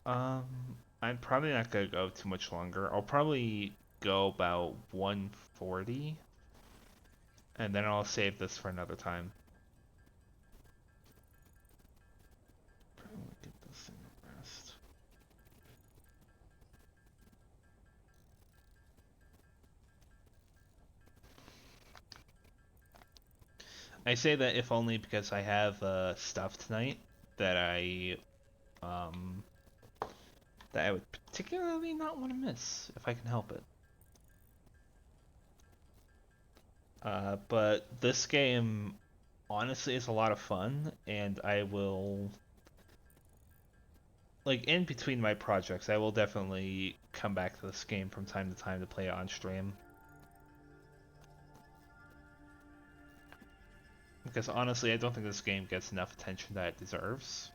I'm probably not gonna go too much longer. I'll probably go about 140, and then I'll save this for another time. Get this thing to rest. I say that if only because I have stuff tonight that um I would particularly not want to miss if I can help it. But this game honestly is a lot of fun, and I will like in between my projects, I will definitely come back to this game from time to time to play it on stream. Because honestly, I don't think this game gets enough attention that it deserves.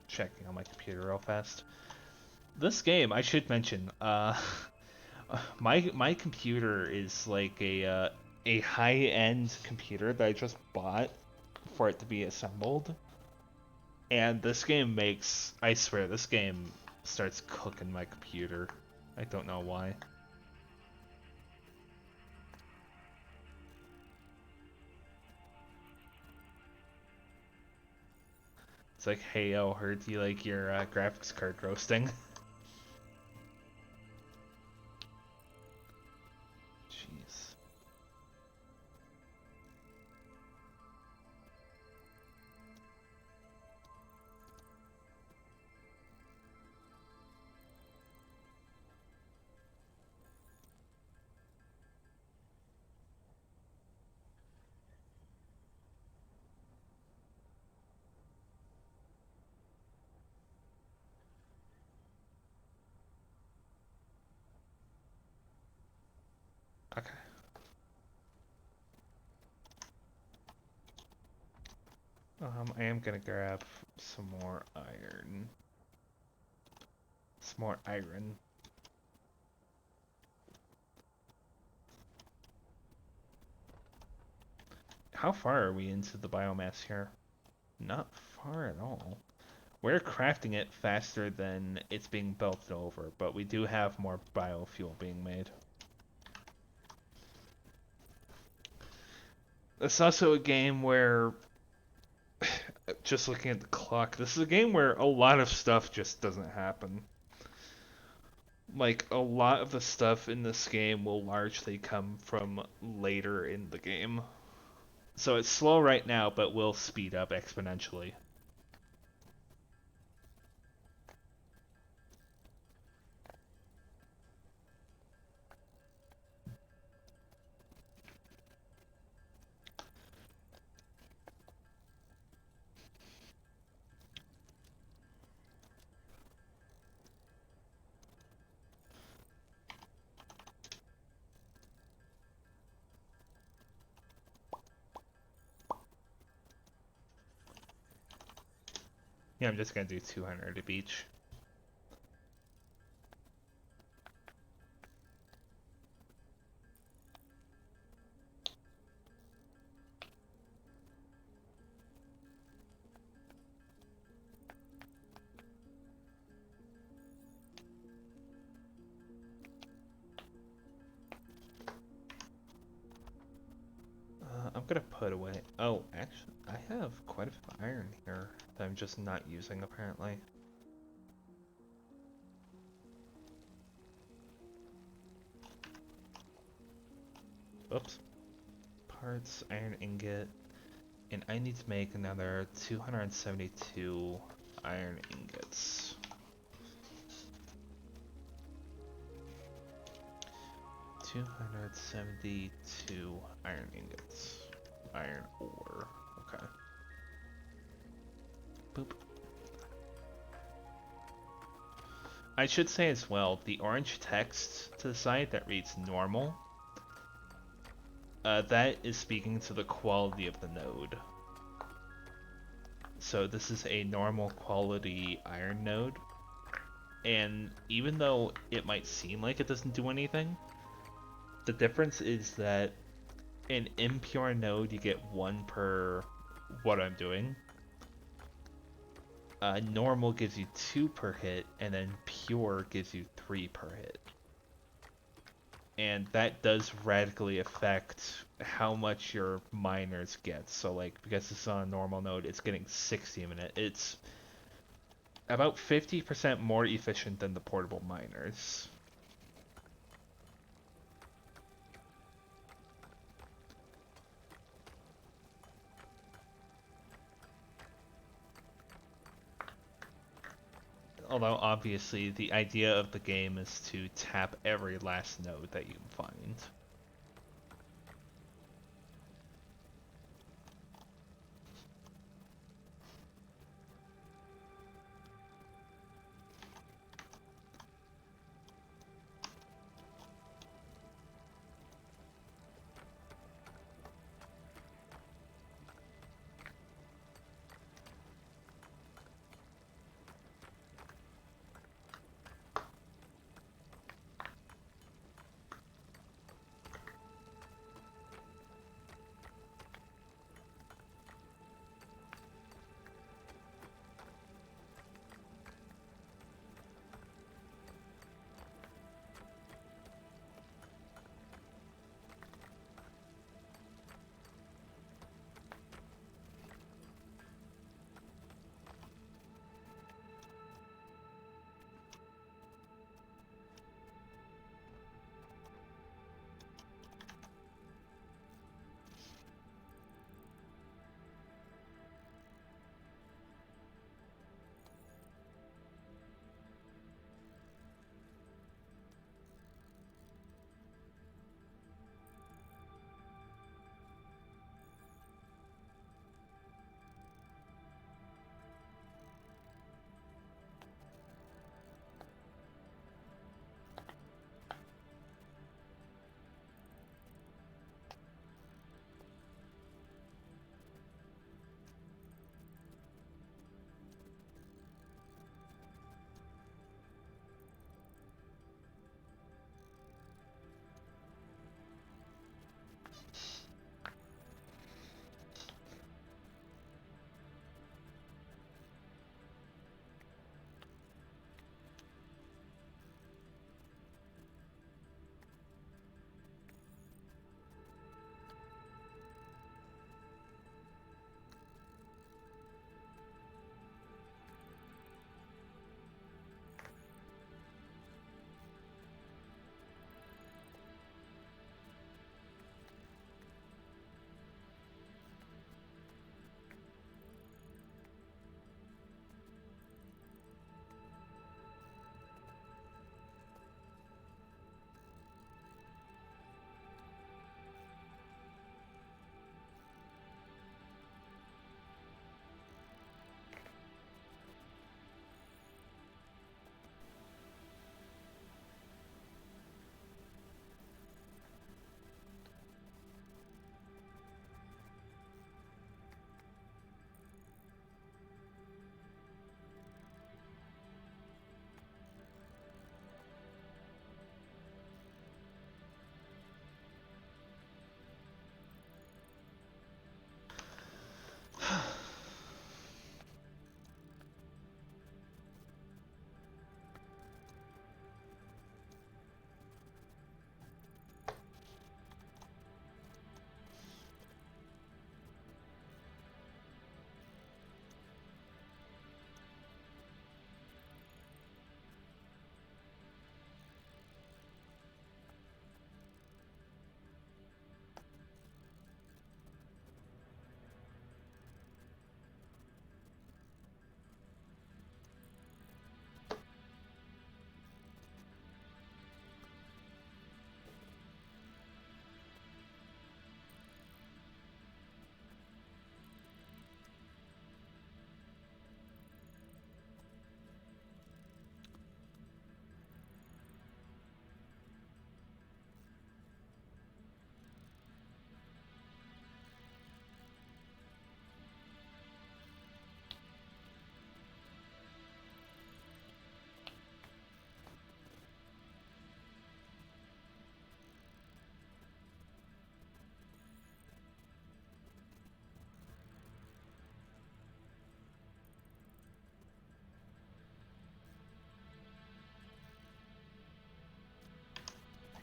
Checking on my computer real fast. This game, I should mention, my computer is like a high-end computer that I just bought for it to be assembled. And this game makes, I swear, this game starts cooking my computer. I don't know why. It's like, hey, yo, heard you like your graphics card roasting? Jeez. Okay. I am gonna grab some more iron. Some more iron. How far are we into the biomass here? Not far at all. We're crafting it faster than it's being built over, but we do have more biofuel being made. It's also a game where, just looking at the clock, this is a game where a lot of stuff just doesn't happen. Like, a lot of the stuff in this game will largely come from later in the game. So it's slow right now, but will speed up exponentially. Yeah, I'm just gonna do 200 of each. I'm gonna put away. Oh, actually, I have quite a bit of iron here that I'm just not using apparently. Oops. Parts, iron ingot, and I need to make another 272 iron ingots. 272 iron ingots. Iron ore. Okay. Boop. I should say as well, the orange text to the side that reads normal, that is speaking to the quality of the node. So this is a normal quality iron node, and even though it might seem like it doesn't do anything, the difference is that in impure node you get 1 per what I'm doing. Normal gives you 2 per hit, and then pure gives you 3 per hit. And that does radically affect how much your miners get. So like, because it's on a normal node, it's getting 60 a minute. about 50% more efficient than the portable miners. Although obviously the idea of the game is to tap every last node that you can find.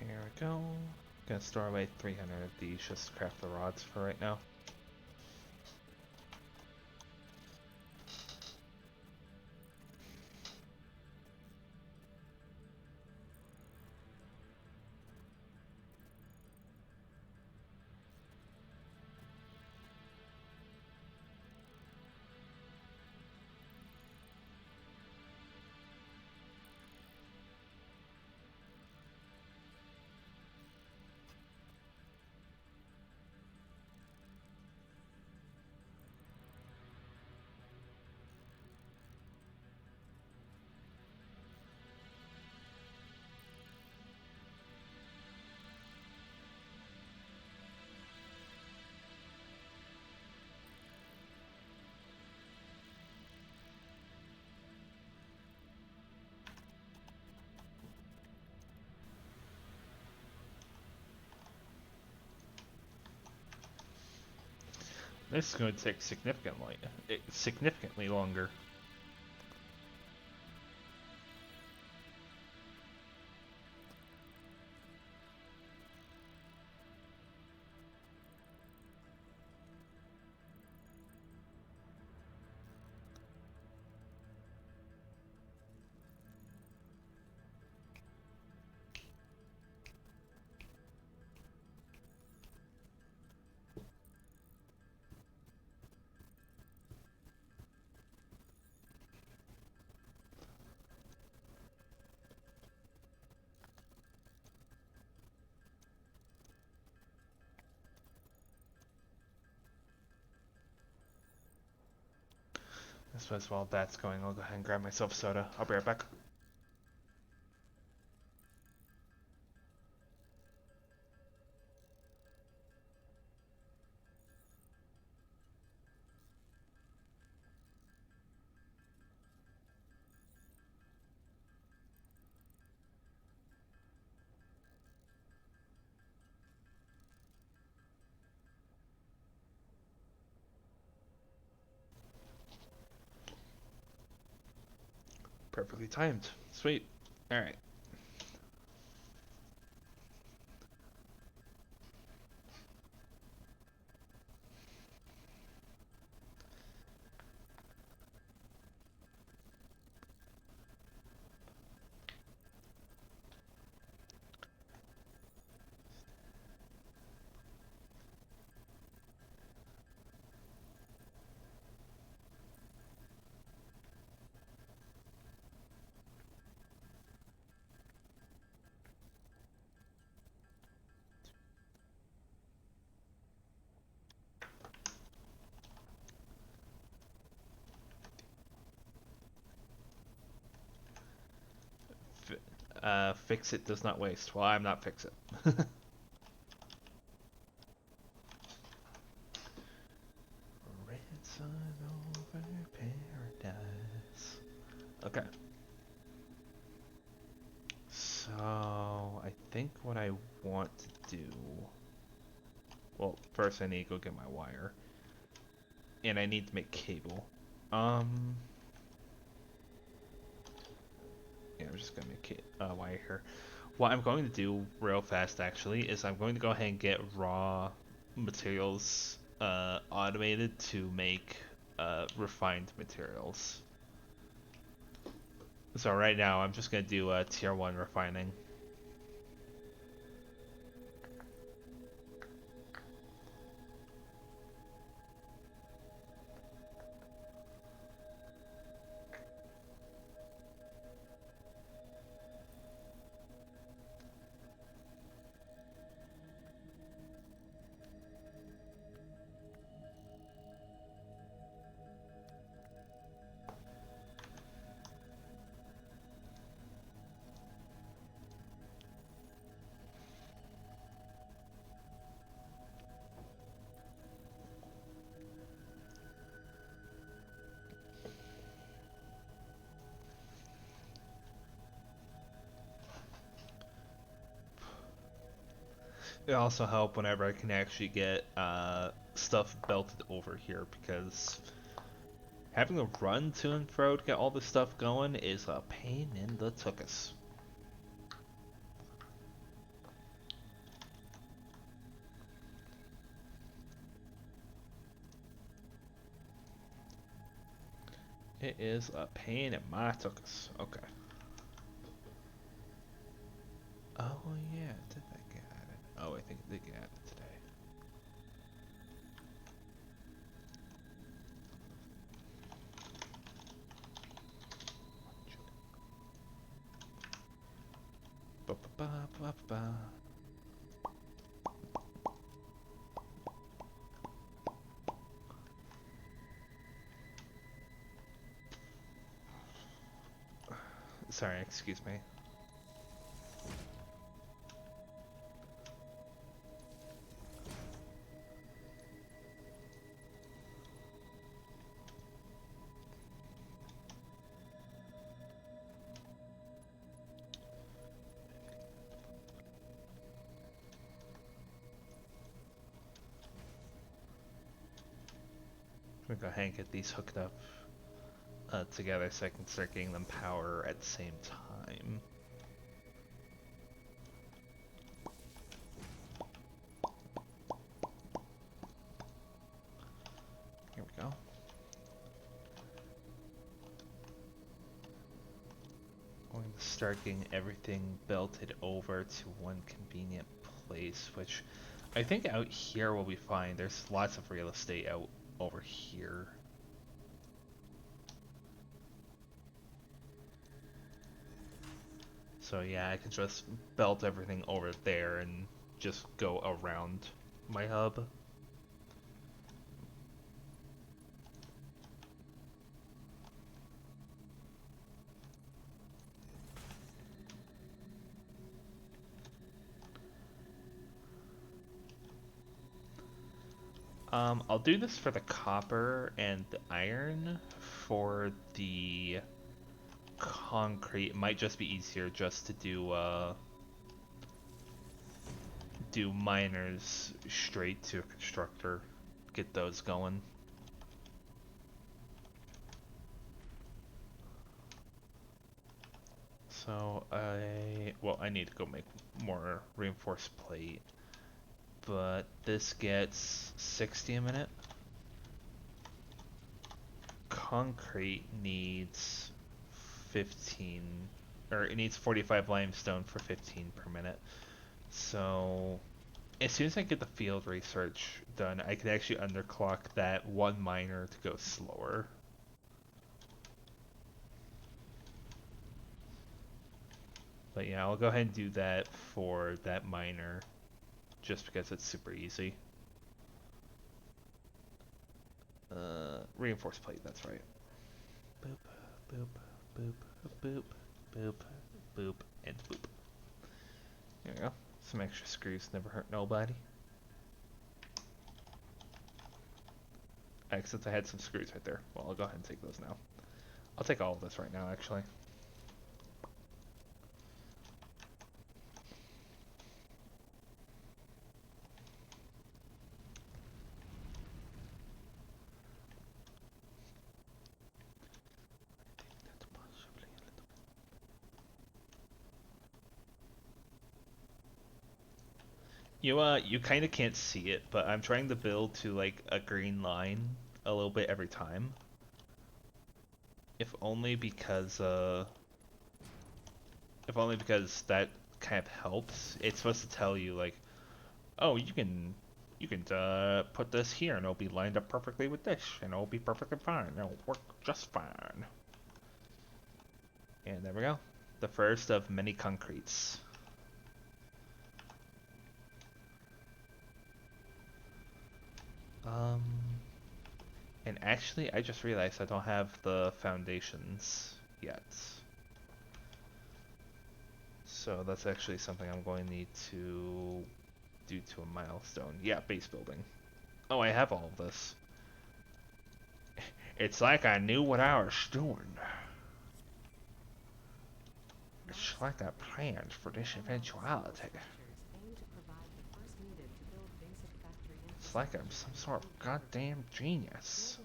Here we go. Gonna store away 300 of these just to craft the rods for right now. This is going to take significantly longer. I suppose while that's going, I'll go ahead and grab myself soda. I'll be right back. Perfectly timed. Sweet. Alright. Fix it does not waste. Well, I'm not fix it. Red sun over paradise. Okay. So, I think what I want to do. Well, first I need to go get my wire. And I need to make cable. Um. Yeah, I'm just gonna make wire here. What I'm going to do real fast actually is I'm going to go ahead and get raw materials automated to make refined materials. So right now I'm just going to do tier 1 refining. It also help whenever I can actually get stuff belted over here because having to run to and fro to get all this stuff going is a pain in the tuchus. It is a pain in my tuchus. Okay. Oh yeah, did that get added? Oh, I think it did get added today. Ba ba ba ba ba. Sorry, excuse me. gonna go ahead and get these hooked up together so I can start getting them power at the same time. Here we go. Going to start getting everything belted over to one convenient place, which I think out here will be fine. There's lots of real estate out over here. So yeah, I can just belt everything over there and just go around my hub. I'll do this for the copper and the iron. For the concrete, it might just be easier just to do miners straight to a constructor. Get those going. So I need to go make more reinforced plate, but this gets 60 a minute. Concrete needs 15, or it needs 45 limestone for 15 per minute. So as soon as I get the field research done, I can actually underclock that one miner to go slower. But yeah, I'll go ahead and do that for that miner, just because it's super easy. Reinforced plate, that's right. Boop, boop, boop, boop, boop, boop, and boop. There we go. Some extra screws never hurt nobody. Since I had some screws right there, well, I'll go ahead and take those now. I'll take all of this right now, actually. You kind of can't see it, but I'm trying to build to like a green line a little bit every time. If only because that kind of helps. It's supposed to tell you like, oh, you can put this here and it'll be lined up perfectly with this and it'll be perfectly fine. It'll work just fine. And there we go. The first of many concretes. Um, and actually, I just realized I don't have the foundations yet. So that's actually something I'm going to need to do to a milestone. Yeah, base building. Oh, I have all of this. It's like I knew what I was doing. It's like I planned for this eventuality. It's like I'm some sort of goddamn genius.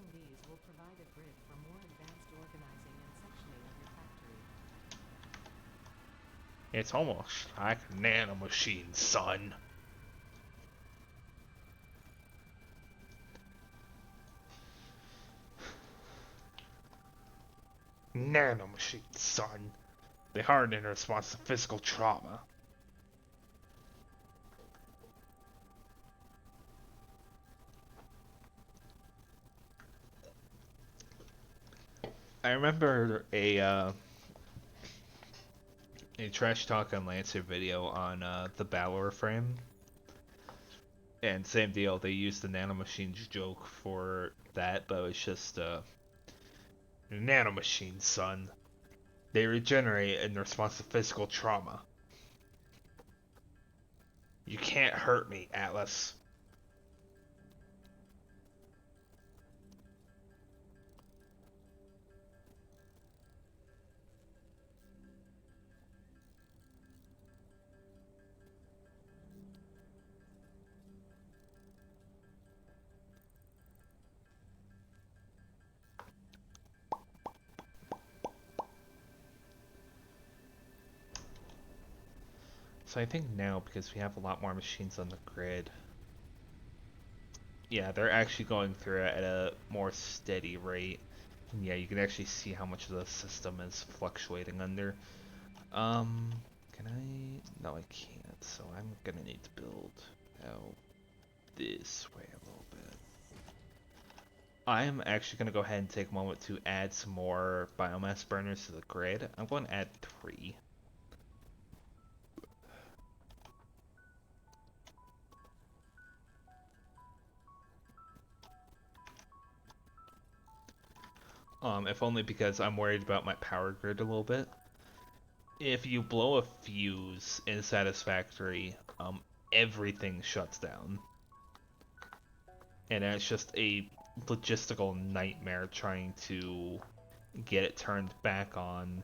It's almost like a nanomachine, son. Nanomachines, son. They harden in response to physical trauma. I remember a Trash Talk on Lancer video on the Balor frame. And same deal, they used the nanomachines joke for that, but it's just nanomachines, son. They regenerate in response to physical trauma. You can't hurt me, Atlas. So I think now, because we have a lot more machines on the grid, yeah, they're actually going through it at a more steady rate. And yeah, you can actually see how much of the system is fluctuating under. Um, can I? No, I can't. So I'm gonna need to build out this way a little bit. I'm actually gonna go ahead and take a moment to add some more biomass burners to the grid. I'm going to add 3. If only because I'm worried about my power grid a little bit. If you blow a fuse in Satisfactory, everything shuts down. And it's just a logistical nightmare trying to get it turned back on.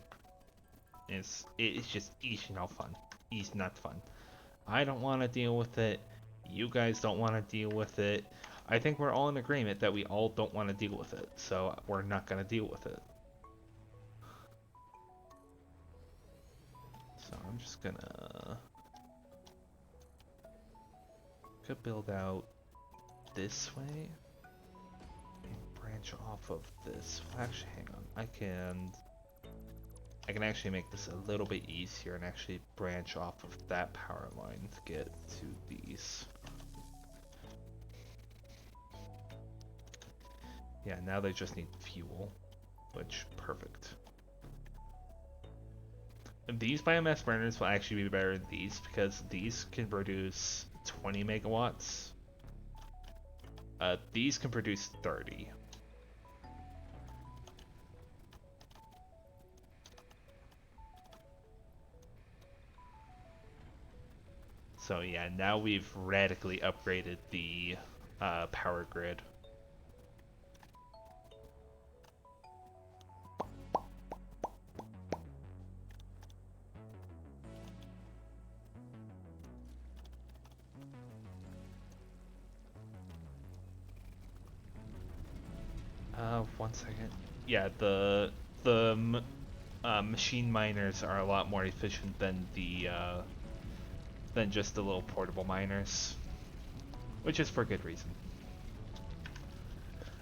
It's just not fun. It's not fun. I don't want to deal with it. You guys don't want to deal with it. I think we're all in agreement that we all don't want to deal with it, so we're not going to deal with it. So I'm just gonna could build out this way and branch off of this. Well, actually, hang on. I can actually make this a little bit easier and actually branch off of that power line to get to these. Yeah, now they just need fuel, which perfect. These biomass burners will actually be better than these because these can produce 20 megawatts. These can produce 30. So yeah, now we've radically upgraded the power grid. One second. Yeah, the machine miners are a lot more efficient than the than just the little portable miners, which is for good reason.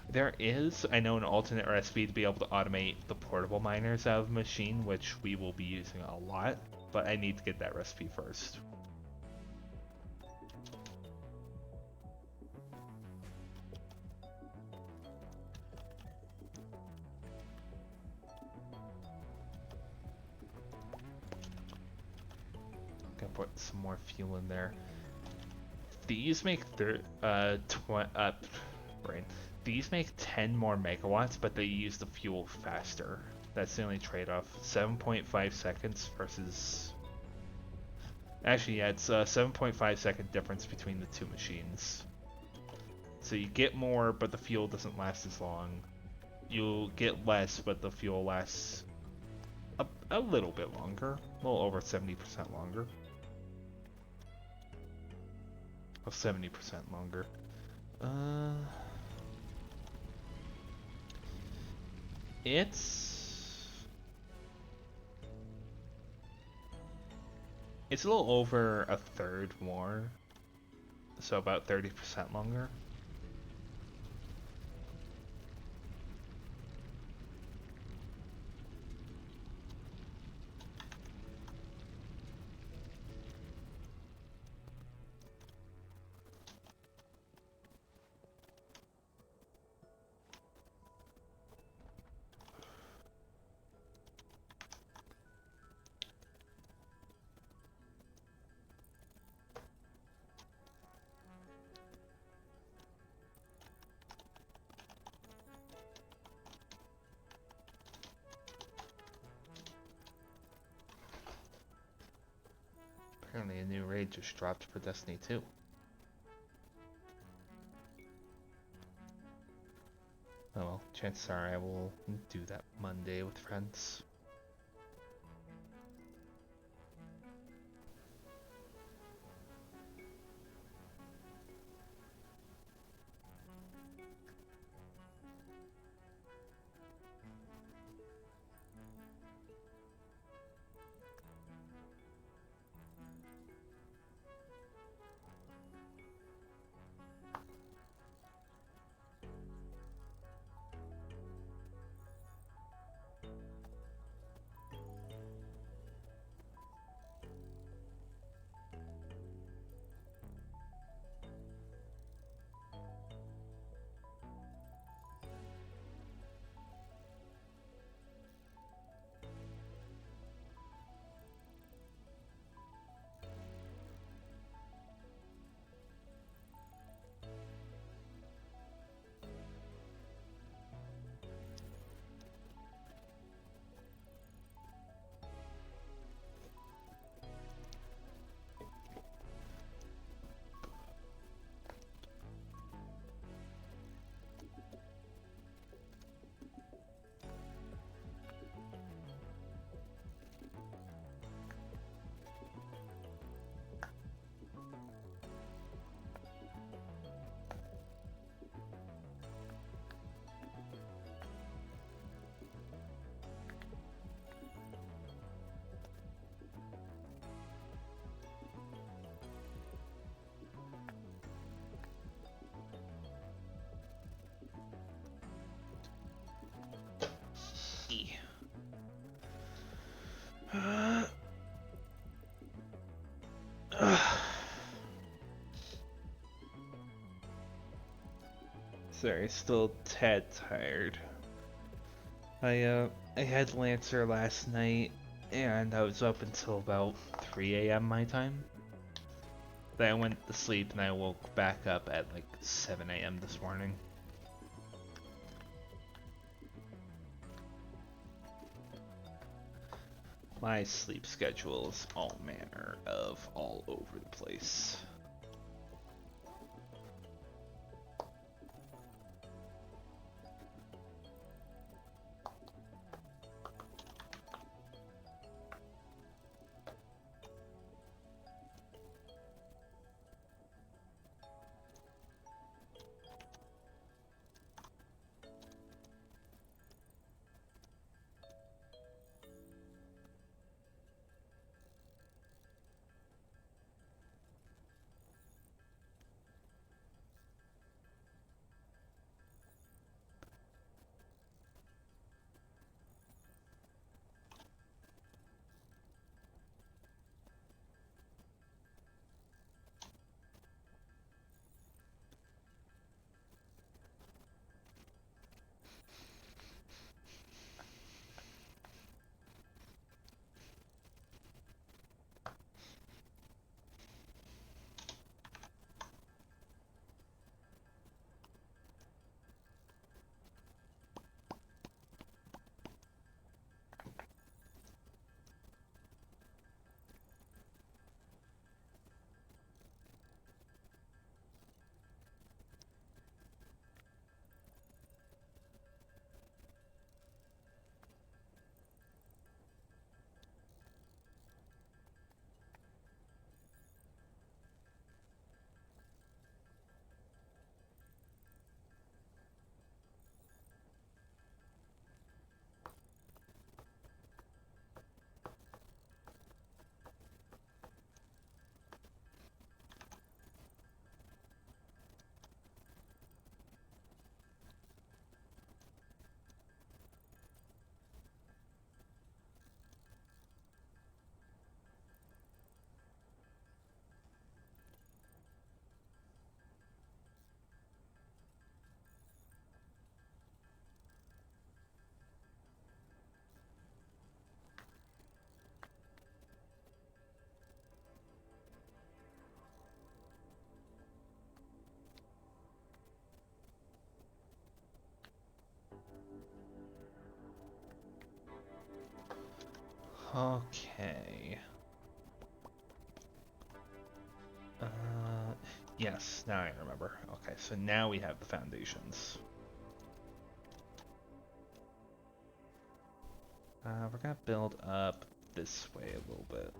There is, I know, an alternate recipe to be able to automate the portable miners out of the machine, which we will be using a lot, but I need to get that recipe first. Gonna put some more fuel in there. These make brain. These make 10 more megawatts, but they use the fuel faster. That's the only trade-off. 7.5 seconds versus. Actually, yeah, it's a 7.5-second difference between the two machines. So you get more, but the fuel doesn't last as long. You'll get less, but the fuel lasts a little bit longer. A little over 70% longer. Oh, 70% longer. It's a little over a third more, so about 30% longer. Apparently a new raid just dropped for Destiny 2. Oh well, chances are I will do that Monday with friends. Sorry, still tad tired. I had Lancer last night, and I was up until about 3 a.m. my time. Then I went to sleep, and I woke back up at like 7 a.m. this morning. My sleep schedule is all manner of all over the place. Okay. Uh, yes, now I remember. Okay, so now we have the foundations. We're gonna build up this way a little bit.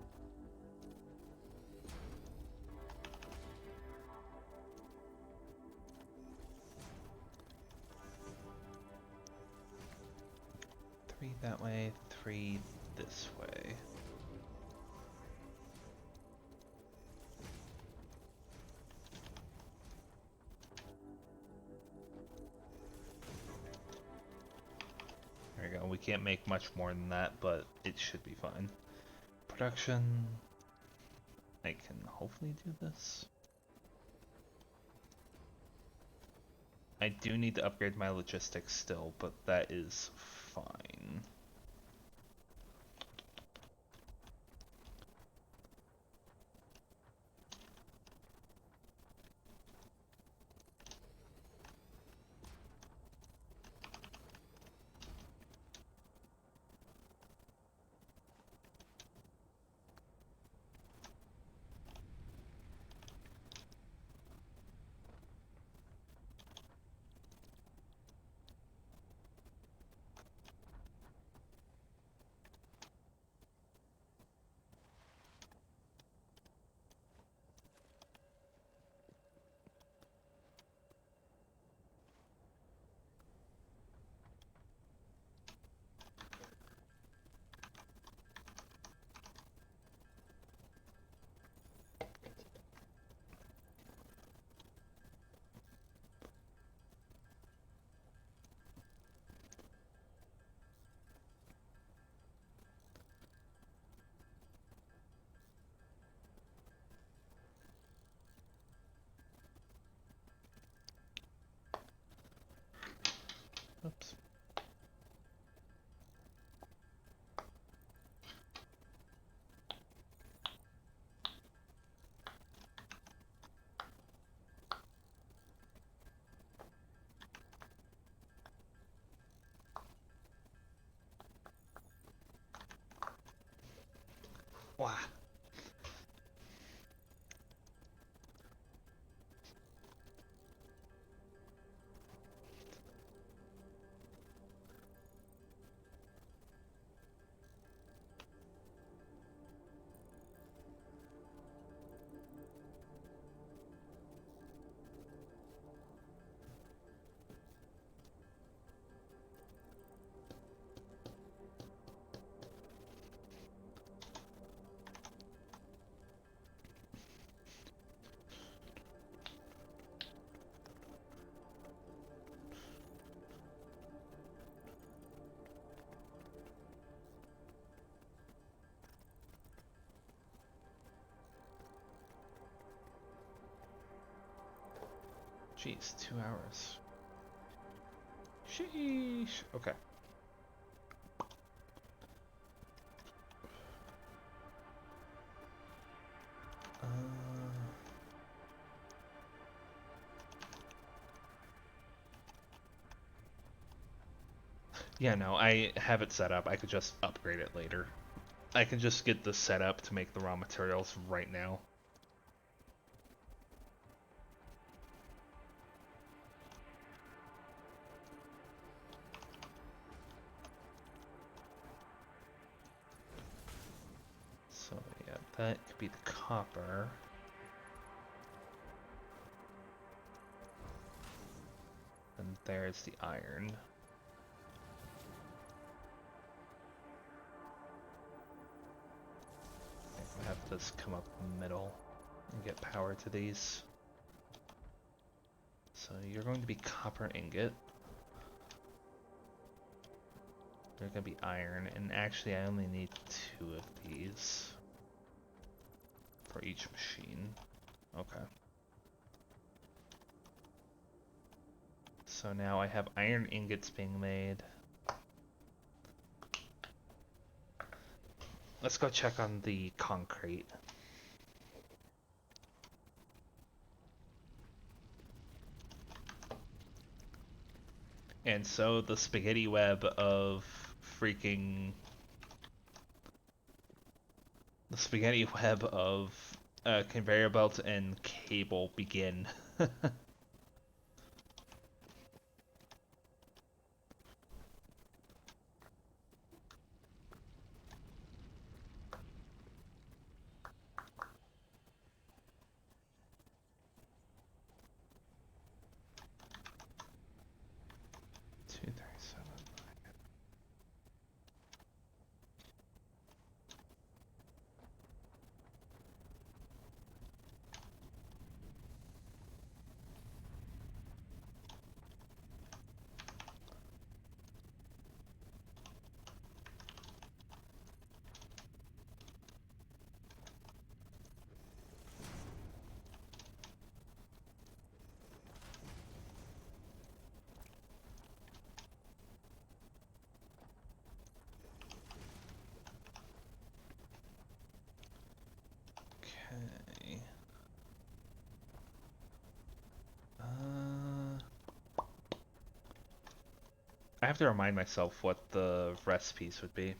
Three that way, three this way. There we go. We can't make much more than that, but it should be fine. Production. I can hopefully do this. I do need to upgrade my logistics still, but that is fine. Wow. Jeez, 2 hours. Sheesh. Okay. Uh, yeah, no, I have it set up. I could just upgrade it later. I can just get the setup to make the raw materials right now. So yeah, that could be the copper. And there's the iron. I have this come up the middle and get power to these. So you're going to be copper ingot. They're going to be iron, and actually I only need 2 of these for each machine. Okay. So now I have iron ingots being made. Let's go check on the concrete. And so the spaghetti web of freaking... The spaghetti web of conveyor belt and cable begin. 237. Okay. I have to remind myself what the recipes would be.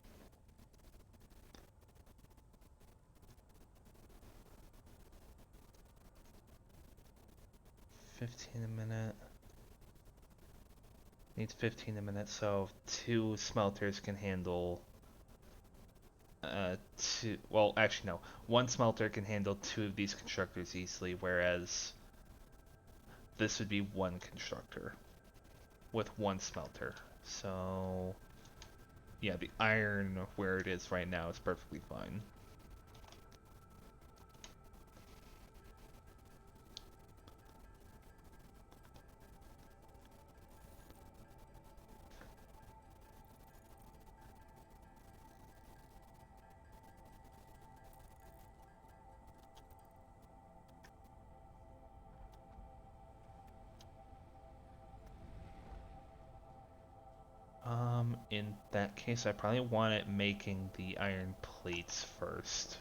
15 a minute. Needs 15 a minute, so 2 smelters can handle two. Well, actually, no. 1 smelter can handle 2 of these constructors easily, whereas this would be 1 constructor with 1 smelter. So, yeah, the iron where it is right now is perfectly fine. In that case, I probably want it making the iron plates first.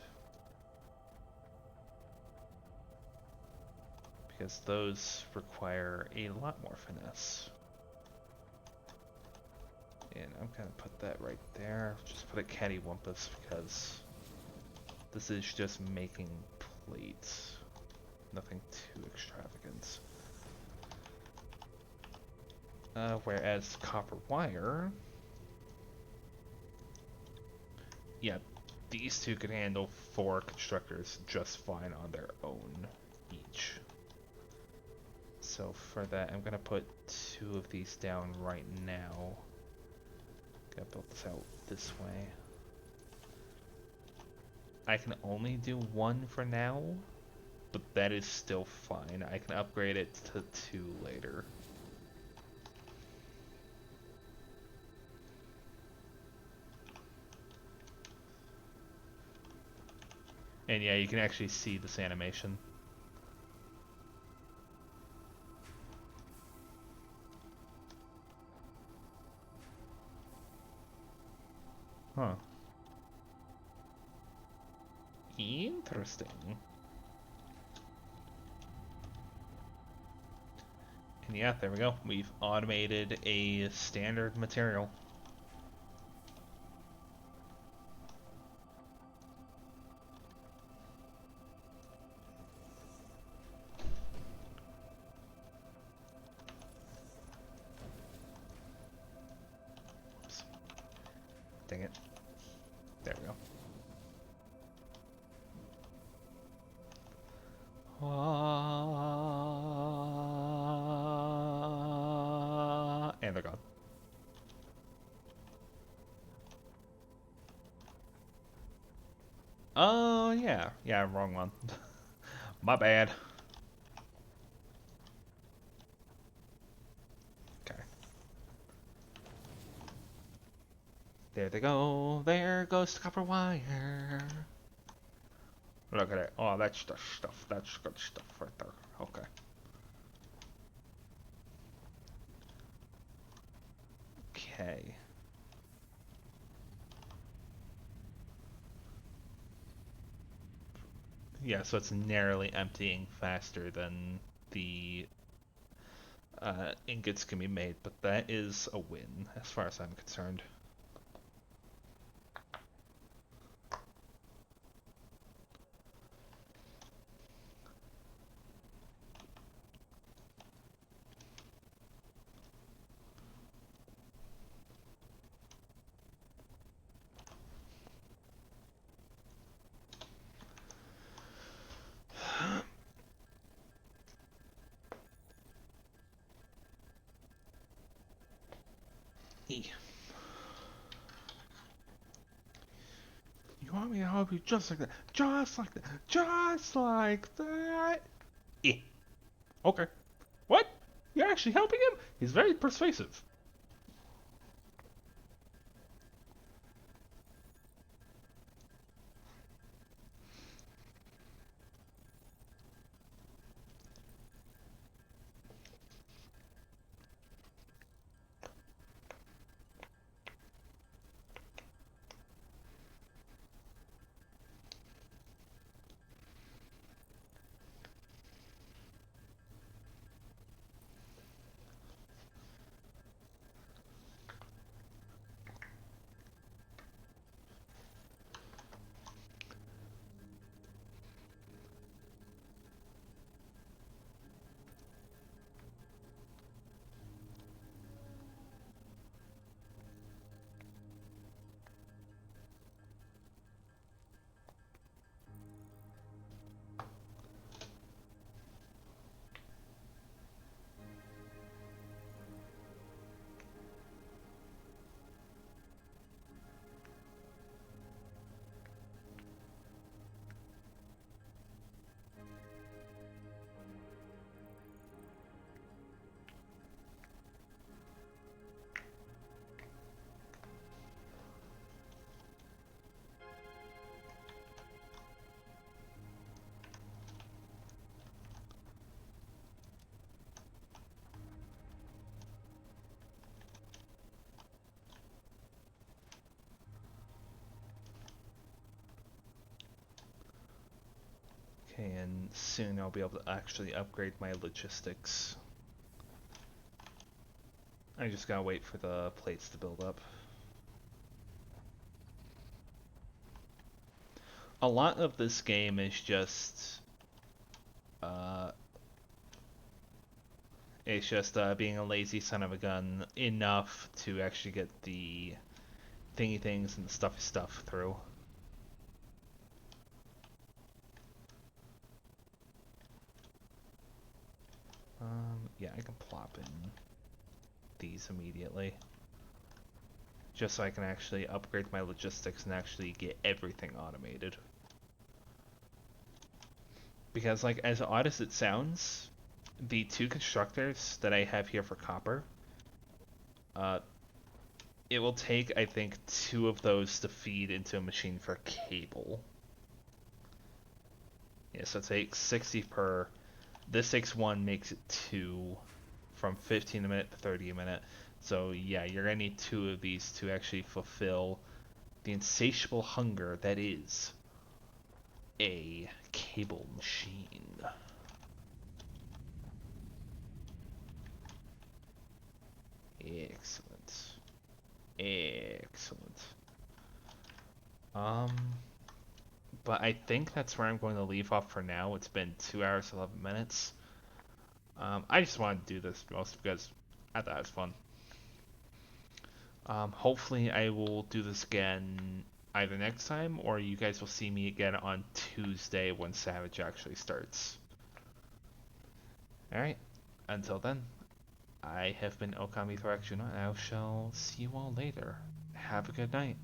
Because those require a lot more finesse. And I'm gonna put that right there. Just put a cattywampus because This is just making plates. Nothing too extravagant. Whereas copper wire, yeah, these two could handle 4 constructors just fine on their own each. So for that, I'm gonna put 2 of these down right now. Gotta build this out this way. I can only do 1 for now, but that is still fine. I can upgrade it to 2 later. And yeah, you can actually see this animation. Huh. Interesting. And yeah, there we go. We've automated a standard material. Oops. Dang it. There we go. And they're gone. Oh, yeah. Yeah, wrong one. My bad. Okay. There they go. There goes the copper wire. Look at it. Oh, that's the stuff. That's good stuff right there. Okay. Okay. Yeah, so it's narrowly emptying faster than the ingots can be made, but that is a win as far as I'm concerned. E. You want me to help you just like that? Just like that. Just like that. E. Okay. What? You're actually helping him? He's very persuasive. Okay, and soon I'll be able to actually upgrade my logistics. I just gotta wait for the plates to build up. a lot of this game is just uh, being a lazy son of a gun enough to actually get the thingy things and the stuffy stuff through. Yeah, I can plop in these immediately. Just so I can actually upgrade my logistics and actually get everything automated. Because, like, as odd as it sounds, the two constructors that I have here for copper, uh, it will take, I think, two of those to feed into a machine for cable. Yeah, so it takes 60 per. This takes one, makes it two, from 15 a minute to 30 a minute. So yeah, you're gonna need two of these to actually fulfill the insatiable hunger that is a cable machine. Excellent. Excellent. Um, but I think that's where I'm going to leave off for now. It's been 2 hours 11 minutes. I just wanted to do this most because I thought it was fun. Hopefully I will do this again either next time or you guys will see me again on Tuesday when Savage actually starts. Alright, until then, I have been Okami Thorax Juno and I shall see you all later. Have a good night.